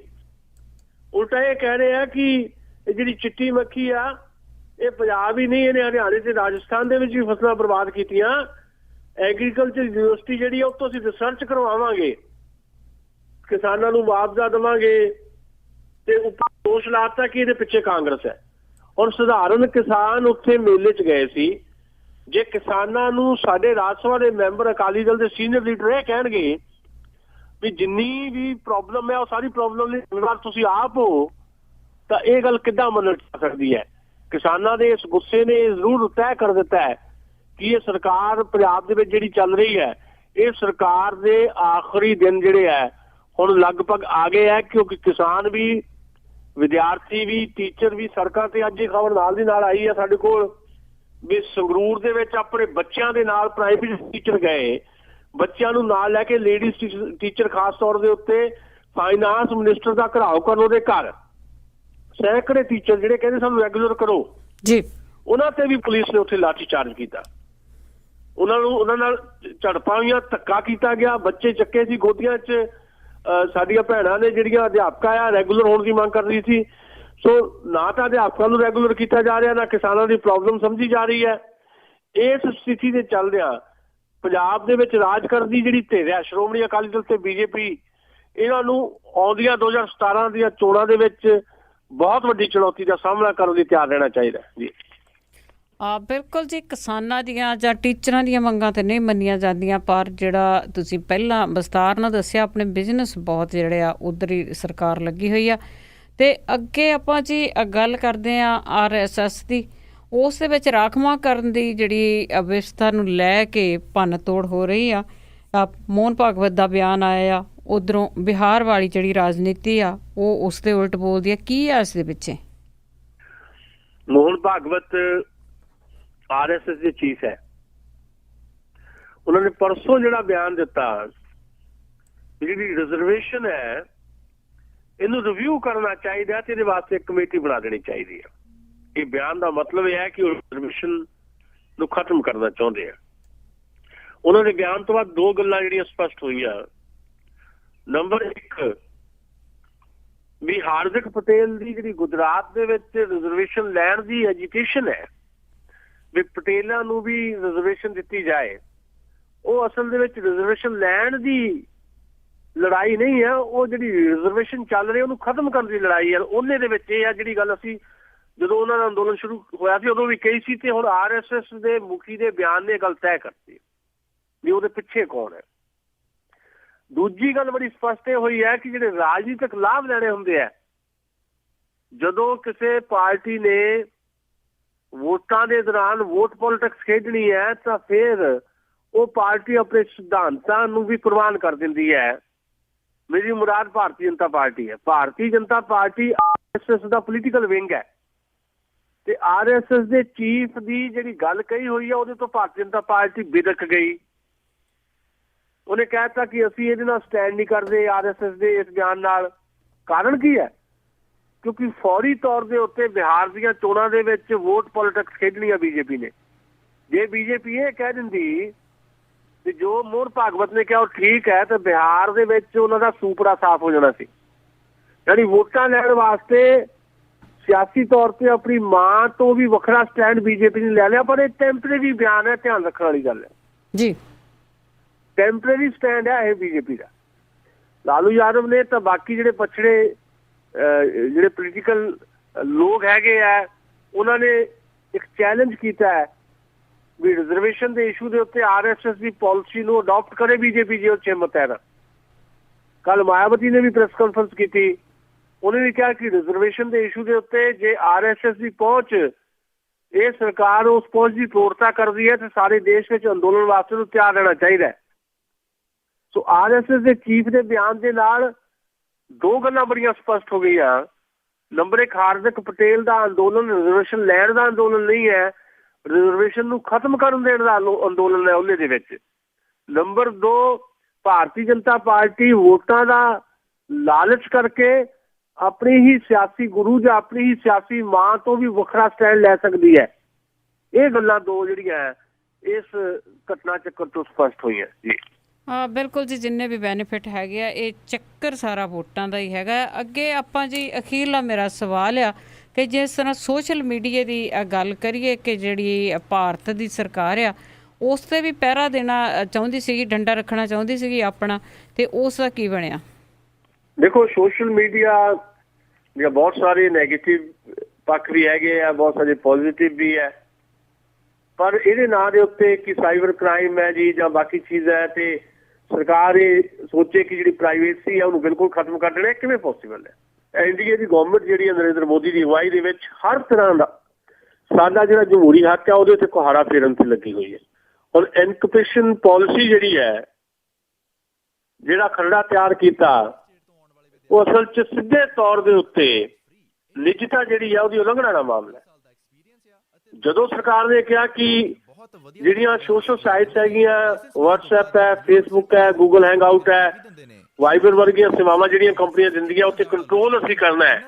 ਉਲਟਾ ਇਹ ਕਹਿ ਰਹੇ ਆ ਕਿ ਇਹ ਜਿਹੜੀ ਚਿੱਟੀ ਮੱਖੀ ਆ ਇਹ ਪੰਜਾਬ ਹੀ ਨਹੀਂ, ਇਹਨੇ ਹਰਿਆਣੇ ਤੇ ਰਾਜਸਥਾਨ ਦੇ ਵਿੱਚ ਵੀ ਫਸਲਾਂ ਬਰਬਾਦ ਕੀਤੀਆਂ। ਐਗਰੀਕਲਚਰ ਯੂਨੀਵਰਸਿਟੀ ਜਿਹੜੀ ਆ ਉੱਥੋਂ ਅਸੀਂ ਰਿਸਰਚ ਕਰਵਾਵਾਂਗੇ, ਕਿਸਾਨਾਂ ਨੂੰ ਮੁਆਵਜ਼ਾ ਦੇਵਾਂਗੇ ਤੇ ਉੱਪਰ ਦੋਸ਼ ਲਾਤਾ ਕਿ ਇਹਦੇ ਪਿੱਛੇ ਕਾਂਗਰਸ ਹੈ। ਔਰ ਸਧਾਰਨ ਕਿਸਾਨ ਉੱਥੇ ਮੇਲੇ 'ਚ ਗਏ ਸੀ। ਜੇ ਕਿਸਾਨਾਂ ਨੂੰ ਸਾਡੇ ਰਾਜ ਸਭਾ ਦੇ ਮੈਂਬਰ ਅਕਾਲੀ ਦਲ ਦੇ ਸੀਨੀਅਰ ਲੀਡਰ ਇਹ ਕਹਿਣਗੇ ਵੀ ਜਿੰਨੀ ਵੀ ਪ੍ਰੋਬਲਮ ਹੈ ਉਹ ਸਾਰੀ ਪ੍ਰੋਬਲਮ ਲਈ ਜ਼ਿੰਮੇਵਾਰ ਤੁਸੀਂ ਆਪ ਹੋ, ਤਾਂ ਇਹ ਗੱਲ ਕਿੱਦਾਂ ਮੰਨਣ ਜਾ ਸਕਦੀ ਹੈ। ਕਿਸਾਨਾਂ ਦੇ ਇਸ ਗੁੱਸੇ ਨੇ ਜ਼ਰੂਰ ਤੈਅ ਕਰ ਦਿੱਤਾ ਹੈ ਕਿ ਇਹ ਸਰਕਾਰ ਪੰਜਾਬ ਦੇ ਵਿੱਚ ਜਿਹੜੀ ਚੱਲ ਰਹੀ ਹੈ, ਇਹ ਸਰਕਾਰ ਦੇ ਆਖਰੀ ਦਿਨ ਜਿਹੜੇ ਹੈ ਹੁਣ ਲਗਭਗ ਆ ਗਏ ਹੈ। ਕਿਉਂਕਿ ਕਿਸਾਨ ਵੀ, ਵਿਦਿਆਰਥੀ ਵੀ, ਟੀਚਰ ਵੀ ਸੜਕਾਂ ਤੇ ਅੱਜ ਇਹ ਖਬਰ ਨਾਲ ਦੀ ਨਾਲ ਆਈ ਹੈ ਸਾਡੇ ਕੋਲ ਵੀ ਸੰਗਰੂਰ ਦੇ ਵਿੱਚ ਆਪਣੇ ਬੱਚਿਆਂ ਦੇ ਨਾਲ ਪ੍ਰਾਈਵੇਟ ਟੀਚਰ ਗਏ, ਬੱਚਿਆਂ ਨੂੰ ਨਾਲ ਲੈ ਕੇ ਲੇਡੀਜ਼ ਟੀਚਰ ਖਾਸ ਤੌਰ ਦੇ ਉੱਤੇ ਫਾਈਨਾਂਸ ਮਿਨਿਸਟਰ ਦਾ ਘਰਾਓ ਕਰਨ ਉਹਦੇ ਘਰ। ਸੈਂਕੜੇ ਟੀਚਰ ਜਿਹੜੇ ਕਹਿੰਦੇ ਸਾਨੂੰ ਰੈਗੂਲਰ ਕਰੋ ਜੀ, ਉਹਨਾਂ ਤੇ ਵੀ ਪੁਲਿਸ ਨੇ ਉੱਥੇ ਲਾਠੀ ਚਾਰਜ ਕੀਤਾ। ਉਹਨਾਂ ਨਾਲ ਝੜਪਾਂ ਹੋਈਆਂ, ਧੱਕਾ ਕੀਤਾ ਗਿਆ, ਬੱਚੇ ਚੱਕੇ ਸੀ ਗੋਦੀਆਂ 'ਚ। ਸਾਡੀਆਂ ਭੈਣਾਂ ਨੇ ਜਿਹੜੀਆਂ ਅਧਿਆਪਕਾਂ ਆ ਰੈਗੂਲਰ ਹੋਣ ਦੀ ਮੰਗ ਕਰ ਰਹੀ ਸੀ। ਸੋ ਨਾ ਤਾਂ ਅਧਿਆਪਕਾਂ ਨੂੰ ਰੈਗੂਲਰ ਕੀਤਾ ਜਾ ਰਿਹਾ, ਨਾ ਕਿਸਾਨਾਂ ਦੀ ਪ੍ਰੋਬਲਮ ਸਮਝੀ ਜਾ ਰਹੀ ਹੈ। ਇਸ ਸਥਿਤੀ ਦੇ ਚੱਲਦਿਆਂ ਪੰਜਾਬ ਦੇ ਵਿੱਚ ਰਾਜ ਕਰਦੀ ਜਿਹੜੀ ਧਿਰ ਹੈ, ਸ਼੍ਰੋਮਣੀ ਅਕਾਲੀ ਦਲ ਤੇ BJP, ਇਹਨਾਂ ਨੂੰ ਆਉਂਦੀਆਂ 2017 ਦੀਆਂ ਚੋਣਾਂ ਦੇ ਵਿੱਚ ਬਹੁਤ ਵੱਡੀ ਚੁਣੌਤੀ ਦਾ ਸਾਹਮਣਾ ਕਰਨ ਲਈ ਤਿਆਰ ਰਹਿਣਾ ਚਾਹੀਦਾ ਜੀ। ਬਿਲਕੁਲ ਜੀ, ਕਿਸਾਨਾਂ ਦੀਆਂ ਜਾਂ ਟੀਚਰਾਂ ਦੀਆਂ ਮੰਗਾਂ ਤਾਂ ਨਹੀਂ ਮੰਨੀਆਂ ਜਾਂਦੀਆਂ, ਪਰ ਜਿਹੜਾ ਤੁਸੀਂ ਪਹਿਲਾਂ ਵਿਸਤਾਰ ਨਾਲ ਦੱਸਿਆ ਆਪਣੇ ਬਿਜ਼ਨਸ ਬਹੁਤ ਜਿਹੜੇ ਆ ਉੱਧਰ ਹੀ ਸਰਕਾਰ ਲੱਗੀ ਹੋਈ ਆ। ਅਤੇ ਅੱਗੇ ਆਪਾਂ ਜੀ ਗੱਲ ਕਰਦੇ ਹਾਂ RSS ਦੀ। ਉਸ ਦੇ ਵਿੱਚ ਰਾਖਵਾਂਕਰਨ ਦੀ ਜਿਹੜੀ ਵਿਵਸਥਾ ਨੂੰ ਲੈ ਕੇ ਭੰਨ ਤੋੜ ਹੋ ਰਹੀ ਆ। ਮੋਹਨ ਭਾਗਵਤ ਦਾ ਬਿਆਨ ਆਇਆ ਆ, ਉੱਧਰੋਂ ਬਿਹਾਰ ਵਾਲੀ ਜਿਹੜੀ ਰਾਜਨੀਤੀ ਆ ਉਹ ਉਸ ਦੇ ਉਲਟ ਬੋਲਦੀ ਆ। ਕੀ ਆ ਇਸ ਦੇ ਪਿੱਛੇ? ਮੋਹਨ ਭਾਗਵਤ RSS ਦੇ ਚੀਫ ਹੈ। ਉਹਨਾਂ ਨੇ ਪਰਸੋਂ ਜਿਹੜਾ ਬਿਆਨ ਦਿੱਤਾ, ਜਿਹੜੀ ਰਿਜ਼ਰਵੇਸ਼ਨ ਹੈ ਇਹਨੂੰ ਰਿਵਿਊ ਕਰਨਾ ਚਾਹੀਦਾ ਤੇ ਇਹਦੇ ਵਾਸਤੇ ਇੱਕ ਕਮੇਟੀ ਬਣਾ ਦੇਣੀ ਚਾਹੀਦੀ ਹੈ। ਇਹ ਬਿਆਨ ਦਾ ਮਤਲਬ ਇਹ ਹੈ ਕਿ ਉਹ ਰਿਜ਼ਰਵੇਸ਼ਨ ਨੂੰ ਖਤਮ ਕਰਨਾ ਚਾਹੁੰਦੇ ਆ। ਉਹਨਾਂ ਦੇ ਬਿਆਨ ਤੋਂ ਬਾਅਦ ਦੋ ਗੱਲਾਂ ਜਿਹੜੀਆਂ ਸਪਸ਼ਟ ਹੋਈਆਂ। ਨੰਬਰ 1, ਵੀ ਹਾਰਦਿਕ ਪਟੇਲ ਦੀ ਜਿਹੜੀ ਗੁਜਰਾਤ ਦੇ ਵਿੱਚ ਰਿਜ਼ਰਵੇਸ਼ਨ ਲੈਣ ਦੀ ਐਜੀਟੇਸ਼ਨ ਹੈ, ਵੀ ਪਟੇਲਾਂ ਨੂੰ ਵੀ ਰਿਜ਼ਰਵੇਸ਼ਨ ਦਿੱਤੀ ਜਾਏ, ਉਹ ਅਸਲ ਦੇ ਵਿੱਚ ਰਿਜ਼ਰਵੇਸ਼ਨ ਲੈਣ ਦੀ ਲੜਾਈ ਨਹੀਂ ਹੈ। ਉਹ ਜਿਹੜੀ ਰਿਜ਼ਰਵੇਸ਼ਨ ਚੱਲ ਰਹੀ ਉਹਨੂੰ ਖਤਮ ਕਰਨ ਦੀ ਲੜਾਈ ਹੈ। ਉਹਨੇ ਦੇ ਵਿੱਚ ਇਹ ਆ ਜਿਹੜੀ ਗੱਲ ਅਸੀਂ ਜਦੋਂ ਉਹਨਾਂ ਦਾ ਅੰਦੋਲਨ ਸ਼ੁਰੂ ਹੋਇਆ ਸੀ ਉਦੋਂ ਵੀ ਕਹੀ ਸੀ, ਤੇ ਹੁਣ RSS ਦੇ ਮੁਖੀ ਦੇ ਬਿਆਨ ਨੇ ਗੱਲ ਤੈਅ ਕਰਤੀ ਵੀ ਉਹਦੇ ਪਿੱਛੇ ਕੌਣ ਹੈ। ਦੂਜੀ ਗੱਲ ਬੜੀ ਸਪਸ਼ਟ ਇਹ ਹੋਈ ਹੈ ਕਿ ਜਿਹੜੇ ਰਾਜਨੀਤਿਕ ਲਾਭ ਲੈਣੇ ਹੁੰਦੇ ਆ, ਜਦੋਂ ਕਿਸੇ ਪਾਰਟੀ ਨੇ ਵੋਟਾਂ ਦੇ ਦੌਰਾਨ ਵੋਟ ਪੋਲਿਟਿਕਸ ਖੇਡਣੀ ਹੈ ਤਾਂ ਫਿਰ ਉਹ ਪਾਰਟੀ ਆਪਣੇ ਸਿਧਾਂਤਾਂ ਨੂੰ ਵੀ ਕੁਰਬਾਨ ਕਰ ਦਿੰਦੀ ਹੈ। ਮੇਰੀ ਮੁਰਾਦ ਭਾਰਤੀ ਜਨਤਾ ਪਾਰਟੀ ਹੈ। ਭਾਰਤੀ ਜਨਤਾ ਪਾਰਟੀ RSS ਦਾ ਪੋਲੀਟੀਕਲ ਵਿੰਗ ਹੈ, ਤੇ RSS ਦੇ ਚੀਫ ਦੀ ਜਿਹੜੀ ਗੱਲ ਕਹੀ ਹੋਈ ਹੈ ਉਹਦੇ ਤੋਂ ਭਾਰਤੀ ਜਨਤਾ ਪਾਰਟੀ ਬਿਦਕ ਗਈ। ਉਹਨੇ ਕਹਿਤਾ ਕਿ ਅਸੀਂ ਇਹਦੇ ਨਾਲ ਸਟੈਂਡ ਨਹੀਂ ਕਰਦੇ RSS ਦੇ ਇਸ ਬਿਆਨ ਨਾਲ। ਕਾਰਨ ਕੀ ਹੈ? ਕਿਉਂਕਿ ਫੌਰੀ ਤੌਰ ਦੇ ਉੱਤੇ ਬਿਹਾਰ ਦੀਆਂ ਚੋਣਾਂ ਦੇ ਵਿੱਚ ਵੋਟ ਪੋਲਿਟਿਕਸ ਖੇਡਣੀ ਆ BJP ਨੇ। ਜੇ BJP ਇਹ ਕਹਿ ਦਿੰਦੀ ਤੇ ਜੋ ਮੋਹਨ ਭਾਗਵਤ ਨੇ ਕਿਹਾ ਉਹ ਠੀਕ ਹੈ, ਤਾਂ ਬਿਹਾਰ ਦੇ ਵਿੱਚ ਉਹਨਾਂ ਦਾ ਸੂਪੜਾ ਸਾਫ਼ ਹੋ ਜਾਣਾ ਸੀ। ਯਾਨੀ ਵੋਟਾਂ ਲੈਣ ਵਾਸਤੇ ਸਿਆਸੀ ਤੌਰ ਤੇ ਆਪਣੀ ਮਾਂ ਤੋਂ ਵੀ ਵੱਖਰਾ ਸਟੈਂਡ BJP ਨੇ ਲੈ ਲਿਆ। ਪਰ ਇਹ ਟੈਂਪਰੇਰੀ ਬਿਆਨ ਹੈ, ਧਿਆਨ ਰੱਖਣ ਵਾਲੀ ਗੱਲ ਹੈ ਜੀ। ਟੈਂਪਰੇਰੀ ਸਟੈਂਡ ਹੈ ਇਹ BJP ਦਾ। ਲਾਲੂ ਯਾਦਵ ਨੇ ਤਾਂ ਬਾਕੀ ਜਿਹੜੇ ਪਛੜੇ ਜਿਹੜੇ ਪੋਲੀਟੀਕਲ ਲੋਕ ਹੈਗੇ ਆ, ਉਹਨਾਂ ਨੇ ਇੱਕ ਚੈਲੰਜ ਕੀਤਾ ਹੈ ਵੀ ਰਿਜ਼ਰਵੇਸ਼ਨ ਦੇ ਇਸ਼ੂ ਦੇ ਉੱਤੇ RSS ਦੀ ਪਾਲਿਸੀ ਨੂੰ ਅਡਾਪਟ ਕਰੇ BJP ਜੇ ਉਹ ਹਿੰਮਤ ਹੈ ਨਾ। ਕੱਲ ਮਾਇਆਵਤੀ ਨੇ ਵੀ ਪ੍ਰੈਸ ਕਾਨਫਰੰਸ ਕੀਤੀ, ਉਹਨੇ ਵੀ ਕਿਹਾ ਕਿ ਰਿਜ਼ਰਵੇਸ਼ਨ ਦੇ ਇਸ਼ੂ ਦੇ ਉੱਤੇ ਜੇ RSS ਦੀ ਪਹੁੰਚ, ਇਹ ਸਰਕਾਰ ਉਸ ਪਹੁੰਚ ਦੀ ਪੂਰਤਾ ਕਰਦੀ ਹੈ ਤੇ ਸਾਰੇ ਦੇਸ਼ ਵਿੱਚ ਅੰਦੋਲਨ ਵਾਸਤੇ ਨੂੰ ਤਿਆਰ ਰਹਿਣਾ ਚਾਹੀਦਾ ਹੈ। ਸੋ RSS ਦੇ ਚੀਫ ਦੇ ਬਿਆਨ ਦੇ ਨਾਲ ਦੋ ਗੱਲਾਂ ਬੜੀਆਂ ਸਪਸ਼ਟ ਹੋ ਗਈਆਂ। ਨੰਬਰ 1, ਹਾਰਦਿਕ ਪਟੇਲ ਦਾ ਅੰਦੋਲਨ ਰਿਜ਼ਰਵੇਸ਼ਨ ਲੈਣ ਦਾ ਅੰਦੋਲਨ ਨਹੀਂ ਹੈ, ਰਿਜ਼ਰਵੇਸ਼ਨ ਨੂੰ ਖਤਮ ਕਰਨ ਦੇਣ ਦਾ ਅੰਦੋਲਨ ਹੈ ਉਹਦੇ ਦੇ ਵਿੱਚ। ਨੰਬਰ 2, ਭਾਰਤੀ ਜਨਤਾ ਪਾਰਟੀ ਵੋਟਾਂ ਦਾ ਲਾਲਚ ਕਰਕੇ ਆਪਣੀ ਹੀ ਸਿਆਸੀ ਗੁਰੂ ਜਾਂ ਆਪਣੀ ਹੀ ਸਿਆਸੀ ਮਾਂ ਤੋਂ ਵੀ ਵੱਖਰਾ ਸਟੈਂਡ ਲੈ ਸਕਦੀ ਹੈ। ਇਹ ਗੱਲਾਂ ਦੋ ਜਿਹੜੀਆਂ ਇਸ ਘਟਨਾ ਚੱਕਰ ਤੋਂ ਸਪਸ਼ਟ ਹੋਈਆਂ ਜੀ। ਬਿਲਕੁਲ ਜੀ, ਜਿੰਨੇ ਵੀ ਬੈਨੀਫਿਟ ਹੈਗੇ ਆ ਇਹ ਚੱਕਰ ਸਾਰਾ ਵੋਟਾਂ ਦਾ ਹੀ ਹੈਗਾ। ਅੱਗੇ ਆਪਾਂ ਜੀ ਅਖੀਰਲਾ ਮੇਰਾ ਸਵਾਲ ਆ ਕਿ ਜਿਸ ਤਰ੍ਹਾਂ ਸੋਸ਼ਲ ਮੀਡੀਆ ਦੀ ਗੱਲ ਕਰੀਏ ਕਿ ਜਿਹੜੀ ਭਾਰਤ ਦੀ ਸਰਕਾਰ ਆ ਉਸ 'ਤੇ ਵੀ ਪਹਿਰਾ ਦੇਣਾ ਚਾਹੁੰਦੀ ਸੀਗੀ, ਡੰਡਾ ਰੱਖਣਾ ਚਾਹੁੰਦੀ ਸੀਗੀ ਆਪਣਾ, ਤੇ ਉਸ ਦਾ ਕੀ ਬਣਿਆ? ਦੇਖੋ, ਸੋਸ਼ਲ ਮੀਡੀਆ ਦੇ ਬਹੁਤ ਸਾਰੇ ਨੈਗੇਟਿਵ ਪੱਖ ਵੀ ਹੈਗੇ ਆ, ਬਹੁਤ ਸਾਰੇ ਪੋਜ਼ਿਟਿਵ ਵੀ ਹੈ, ਪਰ ਇਹਦੇ ਨਾਂ ਦੇ ਉੱਤੇ ਕਿ ਸਾਈਬਰ ਕ੍ਰਾਈਮ ਹੈ ਜੀ ਜਾਂ ਬਾਕੀ ਚੀਜ਼ ਹੈ, ਤੇ ਸਰਕਾਰ ਇਹ ਸੋਚੇ ਕਿ ਜਿਹੜੀ ਪ੍ਰਾਈਵੇਸੀ ਹੈ ਉਹਨੂੰ ਬਿਲਕੁਲ ਖਤਮ ਕਰ ਦੇਣਾ, ਕਿਵੇਂ ਪੋਸੀਬਲ ਹੈ? NDA ਦੀ ਗਵਰਨਮੈਂਟ ਜਿਹੜੀ ਹੈ ਨਰਿੰਦਰ ਮੋਦੀ ਦੀ ਅਗਵਾਈ ਦੇ ਵਿੱਚ ਹਰ ਤਰ੍ਹਾਂ ਦਾ ਸਾਡਾ ਜਿਹੜਾ ਜਮਹੂਰੀ ਹੱਕ ਹੈ ਉਹਦੇ ਉੱਤੇ ਕੁਹਾੜਾ ਫੇਰਨ ਤੇ ਲੱਗੀ ਹੋਈ ਹੈ। ਹੁਣ ਐਨਕ੍ਰਿਪਸ਼ਨ ਪਾਲਿਸੀ ਜਿਹੜੀ ਹੈ, ਜਿਹੜਾ ਖਰੜਾ ਤਿਆਰ ਕੀਤਾ, ਉਹ ਅਸਲ 'ਚ ਸਿੱਧੇ ਤੌਰ ਦੇ ਉੱਤੇ ਨਿੱਜਤਾ ਜਿਹੜੀ ਹੈ ਉਹਦੀ ਉਲੰਘਣਾ ਦਾ ਮਾਮਲਾ ਹੈ। ਜਦੋਂ ਸਰਕਾਰ ਨੇ ਕਿਹਾ ਕਿ ਜਿਹੜੀਆਂ ਸੋਸ਼ਲ ਸਾਈਟਸ ਹੈਗੀਆਂ, WhatsApp ਹੈ, Facebook ਹੈ, Google Hangout ਹੈ, ਵਾਈਬਰ ਵਰਗੀਆਂ ਸੇਵਾਵਾਂ ਜਿਹੜੀਆਂ ਕੰਪਨੀਆਂ ਦਿੰਦੀਆਂ ਉੱਤੇ ਕੰਟਰੋਲ ਅਸੀਂ ਕਰਨਾ ਹੈ,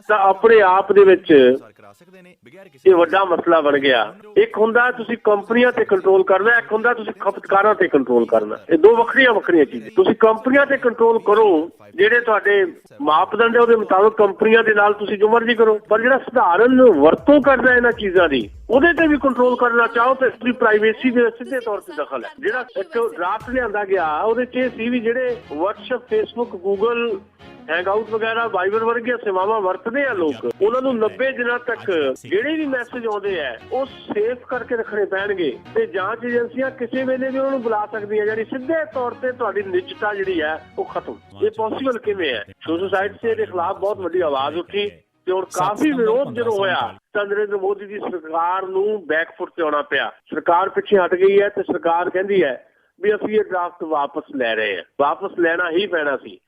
ਤਾਂ ਆਪਣੇ ਆਪ ਦੇ ਵਿੱਚ ਇਹ ਵੱਡਾ ਮਸਲਾ ਬਣ ਗਿਆ। ਇੱਕ ਹੁੰਦਾ ਤੁਸੀਂ ਕੰਪਨੀਆਂ ਤੇ ਕੰਟਰੋਲ ਕਰਨਾ, ਇੱਕ ਹੁੰਦਾ ਤੁਸੀਂ ਖਪਤਕਾਰਾਂ ਤੇ ਕੰਟਰੋਲ ਕਰਨਾ। ਇਹ ਦੋ ਵੱਖਰੀਆਂ ਵੱਖਰੀਆਂ ਚੀਜ਼ਾਂ। ਤੁਸੀਂ ਕੰਪਨੀਆਂ ਤੇ ਕੰਟਰੋਲ ਕਰੋ, ਜਿਹੜੇ ਤੁਹਾਡੇ ਮਾਪਦੰਡ ਹੈ ਉਹਦੇ ਮੁਤਾਬਕ ਕੰਪਨੀਆਂ ਦੇ ਨਾਲ ਤੁਸੀਂ ਜੋ ਮਰਜ਼ੀ ਕਰੋ, ਪਰ ਜਿਹੜਾ ਸਧਾਰਨ ਵਰਤੋਂ ਕਰਦਾ ਇਹਨਾਂ ਚੀਜ਼ਾਂ ਦੀ ਉਹਦੇ ਤੇ ਵੀ ਕੰਟਰੋਲ ਕਰਨਾ ਚਾਹੋ ਤੇ ਤੁਸੀਂ ਪ੍ਰਾਈਵੇਸੀ ਦੇ ਸਿੱਧੇ ਤੌਰ ਤੇ ਦਖਲ ਹੈ। ਜਿਹੜਾ ਇੱਕ ਡਰਾਫਟ ਲਿਆਂਦਾ ਗਿਆ ਉਹਦੇ ਵਿੱਚ ਇਹ ਸੀ ਵੀ ਜਿਹੜੇ WhatsApp, Facebook, Google, ਹੈਂਗਆਊਟ ਵਗੈਰਾ, ਵਾਈਬਰ ਵਰਗੀਆਂ ਸੇਵਾਵਾਂ ਵਰਤਦੇ ਆ ਲੋਕ, ਉਹਨਾਂ ਨੂੰ 90 ਦਿਨਾਂ ਤੱਕ ਜਿਹੜੇ ਵੀ ਮੈਸੇਜ ਆਉਂਦੇ ਆ ਉਹ ਸੇਵ ਕਰਕੇ ਰੱਖਣੇ ਪੈਣਗੇ ਤੇ ਜਾਂਚ ਏਜੰਸੀਆਂ ਕਿਸੇ ਵੇਲੇ ਵੀ ਉਹਨਾਂ ਨੂੰ ਬੁਲਾ ਸਕਦੀਆਂ, ਜਿਹੜੀ ਸਿੱਧੇ ਤੌਰ ਤੇ ਤੁਹਾਡੀ ਨਿੱਜਤਾ ਜਿਹੜੀ ਹੈ ਉਹ ਖਤਮ। ਇਹ ਪੋਸੀਬਲ ਕਿਵੇਂ ਹੈ? ਸੋਸ਼ਲ ਸਾਈਟ ਦੇ ਖਿਲਾਫ ਬਹੁਤ ਵੱਡੀ ਆਵਾਜ਼ ਉੱਠੀ ਤੇ ਹੁਣ ਕਾਫੀ ਵਿਰੋਧ ਜਦੋਂ ਹੋਇਆ ਤਾਂ ਨਰਿੰਦਰ ਮੋਦੀ ਦੀ ਸਰਕਾਰ ਨੂੰ ਬੈਕਫੁੱਟ ਤੇ ਆਉਣਾ ਪਿਆ। ਸਰਕਾਰ ਪਿੱਛੇ ਹਟ ਗਈ ਹੈ ਤੇ ਸਰਕਾਰ ਕਹਿੰਦੀ ਹੈ ਵੀ ਅਸੀਂ ਇਹ ਡਰਾਫਟ ਵਾਪਸ ਲੈ ਰਹੇ ਹਾਂ। ਵਾਪਸ ਲੈਣਾ ਹੀ ਪੈਣਾ ਸੀ,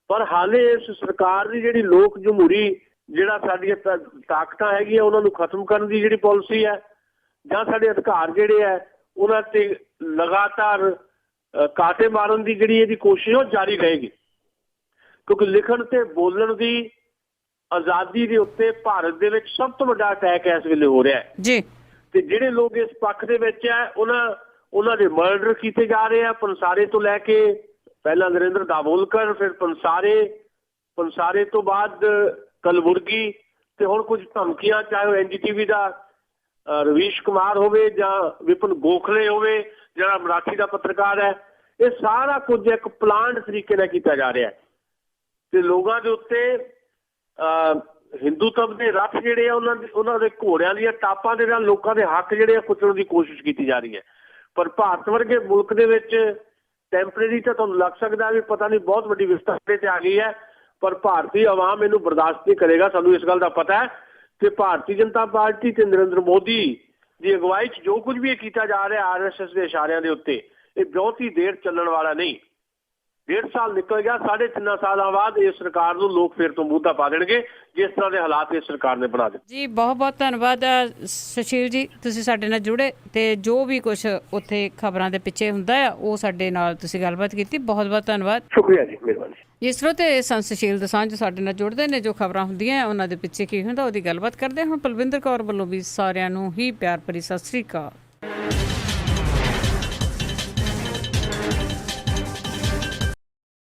ਪਰ ਹਾਲੇ ਇਸ ਸਰਕਾਰ ਦੀ ਜਿਹੜੀ ਲੋਕ ਜਮਹੂਰੀ ਜਿਹੜਾ ਸਾਡੀਆਂ ਤਾਕਤਾਂ ਹੈਗੀਆਂ ਉਹਨਾਂ ਨੂੰ ਖਤਮ ਕਰਨ ਦੀ ਜਿਹੜੀ ਪਾਲਿਸੀ ਹੈ, ਜਾਂ ਸਾਡੇ ਅਧਿਕਾਰ ਜਿਹੜੇ ਹੈ ਉਹਨਾਂ ਤੇ ਲਗਾਤਾਰ ਕਾਟੇ ਮਾਰਨ ਦੀ ਜਿਹੜੀ ਇਹਦੀ ਕੋਸ਼ਿਸ਼ ਉਹ ਜਾਰੀ ਰਹੇਗੀ, ਕਿਉਂਕਿ ਲਿਖਣ ਤੇ ਬੋਲਣ ਦੀ ਆਜ਼ਾਦੀ ਦੇ ਉੱਤੇ ਭਾਰਤ ਦੇ ਵਿੱਚ ਸਭ ਤੋਂ ਵੱਡਾ ਅਟੈਕ ਇਸ ਵੇਲੇ ਹੋ ਰਿਹਾ ਹੈ ਜੀ। ਤੇ ਜਿਹੜੇ ਲੋਕ ਇਸ ਪੱਖ ਦੇ ਵਿੱਚ ਹੈ ਉਹਨਾਂ ਦੇ ਮਰਡਰ ਕੀਤੇ ਜਾ ਰਹੇ ਆ। ਪੰਸਾਰੇ ਤੋਂ ਲੈ ਕੇ ਪਹਿਲਾਂ ਨਰਿੰਦਰ ਦਾਬੋਲਕਰ, ਫਿਰ ਪੰਸਾਰੇ ਤੋਂ ਬਾਅਦ ਕਲਬੁਰਗੀ, ਤੇ ਹੁਣ ਕੁਝ ਧਮਕੀਆਂ, ਚਾਹੇ ਉਹ NDTV ਦਾ ਰਵੀਸ਼ ਕੁਮਾਰ ਹੋਵੇ ਜਾਂ ਵਿਪਨ ਗੋਖਲੇ ਹੋਵੇ ਜਿਹੜਾ ਮਰਾਠੀ ਦਾ ਪੱਤਰਕਾਰ ਹੈ, ਇਹ ਸਾਰਾ ਕੁਝ ਇੱਕ ਪਲਾਨਡ ਤਰੀਕੇ ਨਾਲ ਕੀਤਾ ਜਾ ਰਿਹਾ ਹੈ ਤੇ ਲੋਕਾਂ ਦੇ ਉੱਤੇ ਹਿੰਦੂਤਵ ਦੇ ਰੱਥ ਜਿਹੜੇ ਆ ਉਹਨਾਂ ਦੇ ਘੋੜਿਆਂ ਦੀਆਂ ਟਾਪਾਂ ਦੇ ਨਾਲ ਲੋਕਾਂ ਦੇ ਹੱਕ ਜਿਹੜੇ ਆ ਕੁਚਲਣ ਦੀ ਕੋਸ਼ਿਸ਼ ਕੀਤੀ ਜਾ ਰਹੀ ਹੈ। ਪਰ ਭਾਰਤ ਵਰਗੇ ਮੁਲਕ ਦੇ ਵਿੱਚ ਟੈਂਪਰੇਰੀ ਤਾਂ ਤੁਹਾਨੂੰ ਲੱਗ ਸਕਦਾ ਵੀ ਪਤਾ ਨਹੀਂ ਬਹੁਤ ਵੱਡੀ ਵਿਸਥਾਰੇ ਤੇ ਆ ਗਈ ਹੈ, ਪਰ ਭਾਰਤੀ ਆਵਾਮ ਇਹਨੂੰ ਬਰਦਾਸ਼ਤ ਨਹੀਂ ਕਰੇਗਾ। ਸਾਨੂੰ ਇਸ ਗੱਲ ਦਾ ਪਤਾ ਹੈ ਕਿ ਭਾਰਤੀ ਜਨਤਾ ਪਾਰਟੀ ਤੇ ਨਰਿੰਦਰ ਮੋਦੀ ਦੀ ਅਗਵਾਈ 'ਚ ਜੋ ਕੁਝ ਵੀ ਇਹ ਕੀਤਾ ਜਾ ਰਿਹਾ RSS ਦੇ ਇਸ਼ਾਰਿਆਂ ਦੇ ਉੱਤੇ, ਇਹ ਬਹੁਤੀ ਦੇਰ ਚੱਲਣ ਵਾਲਾ ਨਹੀਂ। 1.5 ਸਾਲ ਨਿਕਲ ਗਿਆ, 3.5 ਸਾਲਾਂ ਬਾਅਦ ਇਸ ਸਰਕਾਰ ਨੂੰ ਲੋਕ ਫਿਰ ਤੋਂ ਮੂਧਾ ਪਾ ਦੇਣਗੇ ਜਿਸ ਤਰ੍ਹਾਂ ਦੇ ਹਾਲਾਤ ਇਸ ਸਰਕਾਰ ਨੇ ਬਣਾ ਦਿੱਤੇ। ਜੀ ਬਹੁਤ ਬਹੁਤ ਧੰਨਵਾਦ ਸੁਸ਼ੀਲ ਜੀ, ਤੁਸੀਂ ਸਾਡੇ ਨਾਲ ਜੁੜੇ ਤੇ ਜੋ ਵੀ ਕੁਝ ਉੱਥੇ ਖਬਰਾਂ ਦੇ ਪਿੱਛੇ ਹੁੰਦਾ ਆ ਉਹ ਸਾਡੇ ਨਾਲ ਤੁਸੀਂ ਗੱਲਬਾਤ ਕੀਤੀ। ਬਹੁਤ ਬਹੁਤ ਧੰਨਵਾਦ। ਸ਼ੁਕਰੀਆ ਜੀ, ਮਿਹਰਬਾਨੀ। ਜਿਸ ਤਰ੍ਹਾਂ ਤੇ ਸੁਸ਼ੀਲ ਦਸਾਂਝ ਸਾਡੇ ਨਾਲ ਜੁੜਦੇ ਨੇ, ਜੋ ਖਬਰਾਂ ਹੁੰਦੀਆਂ ਉਹਨਾਂ ਦੇ ਪਿੱਛੇ ਕੀ ਹੁੰਦਾ ਉਹਦੀ ਗੱਲਬਾਤ ਕਰਦੇ। ਹੁਣ ਪਲਵਿੰਦਰ ਕੌਰ ਵੱਲੋਂ ਵੀ ਸਾਰਿਆਂ ਨੂੰ ਹੀ ਪਿਆਰ ਭਰੀ ਸਤਿ ਸ੍ਰੀ ਅਕਾਲ।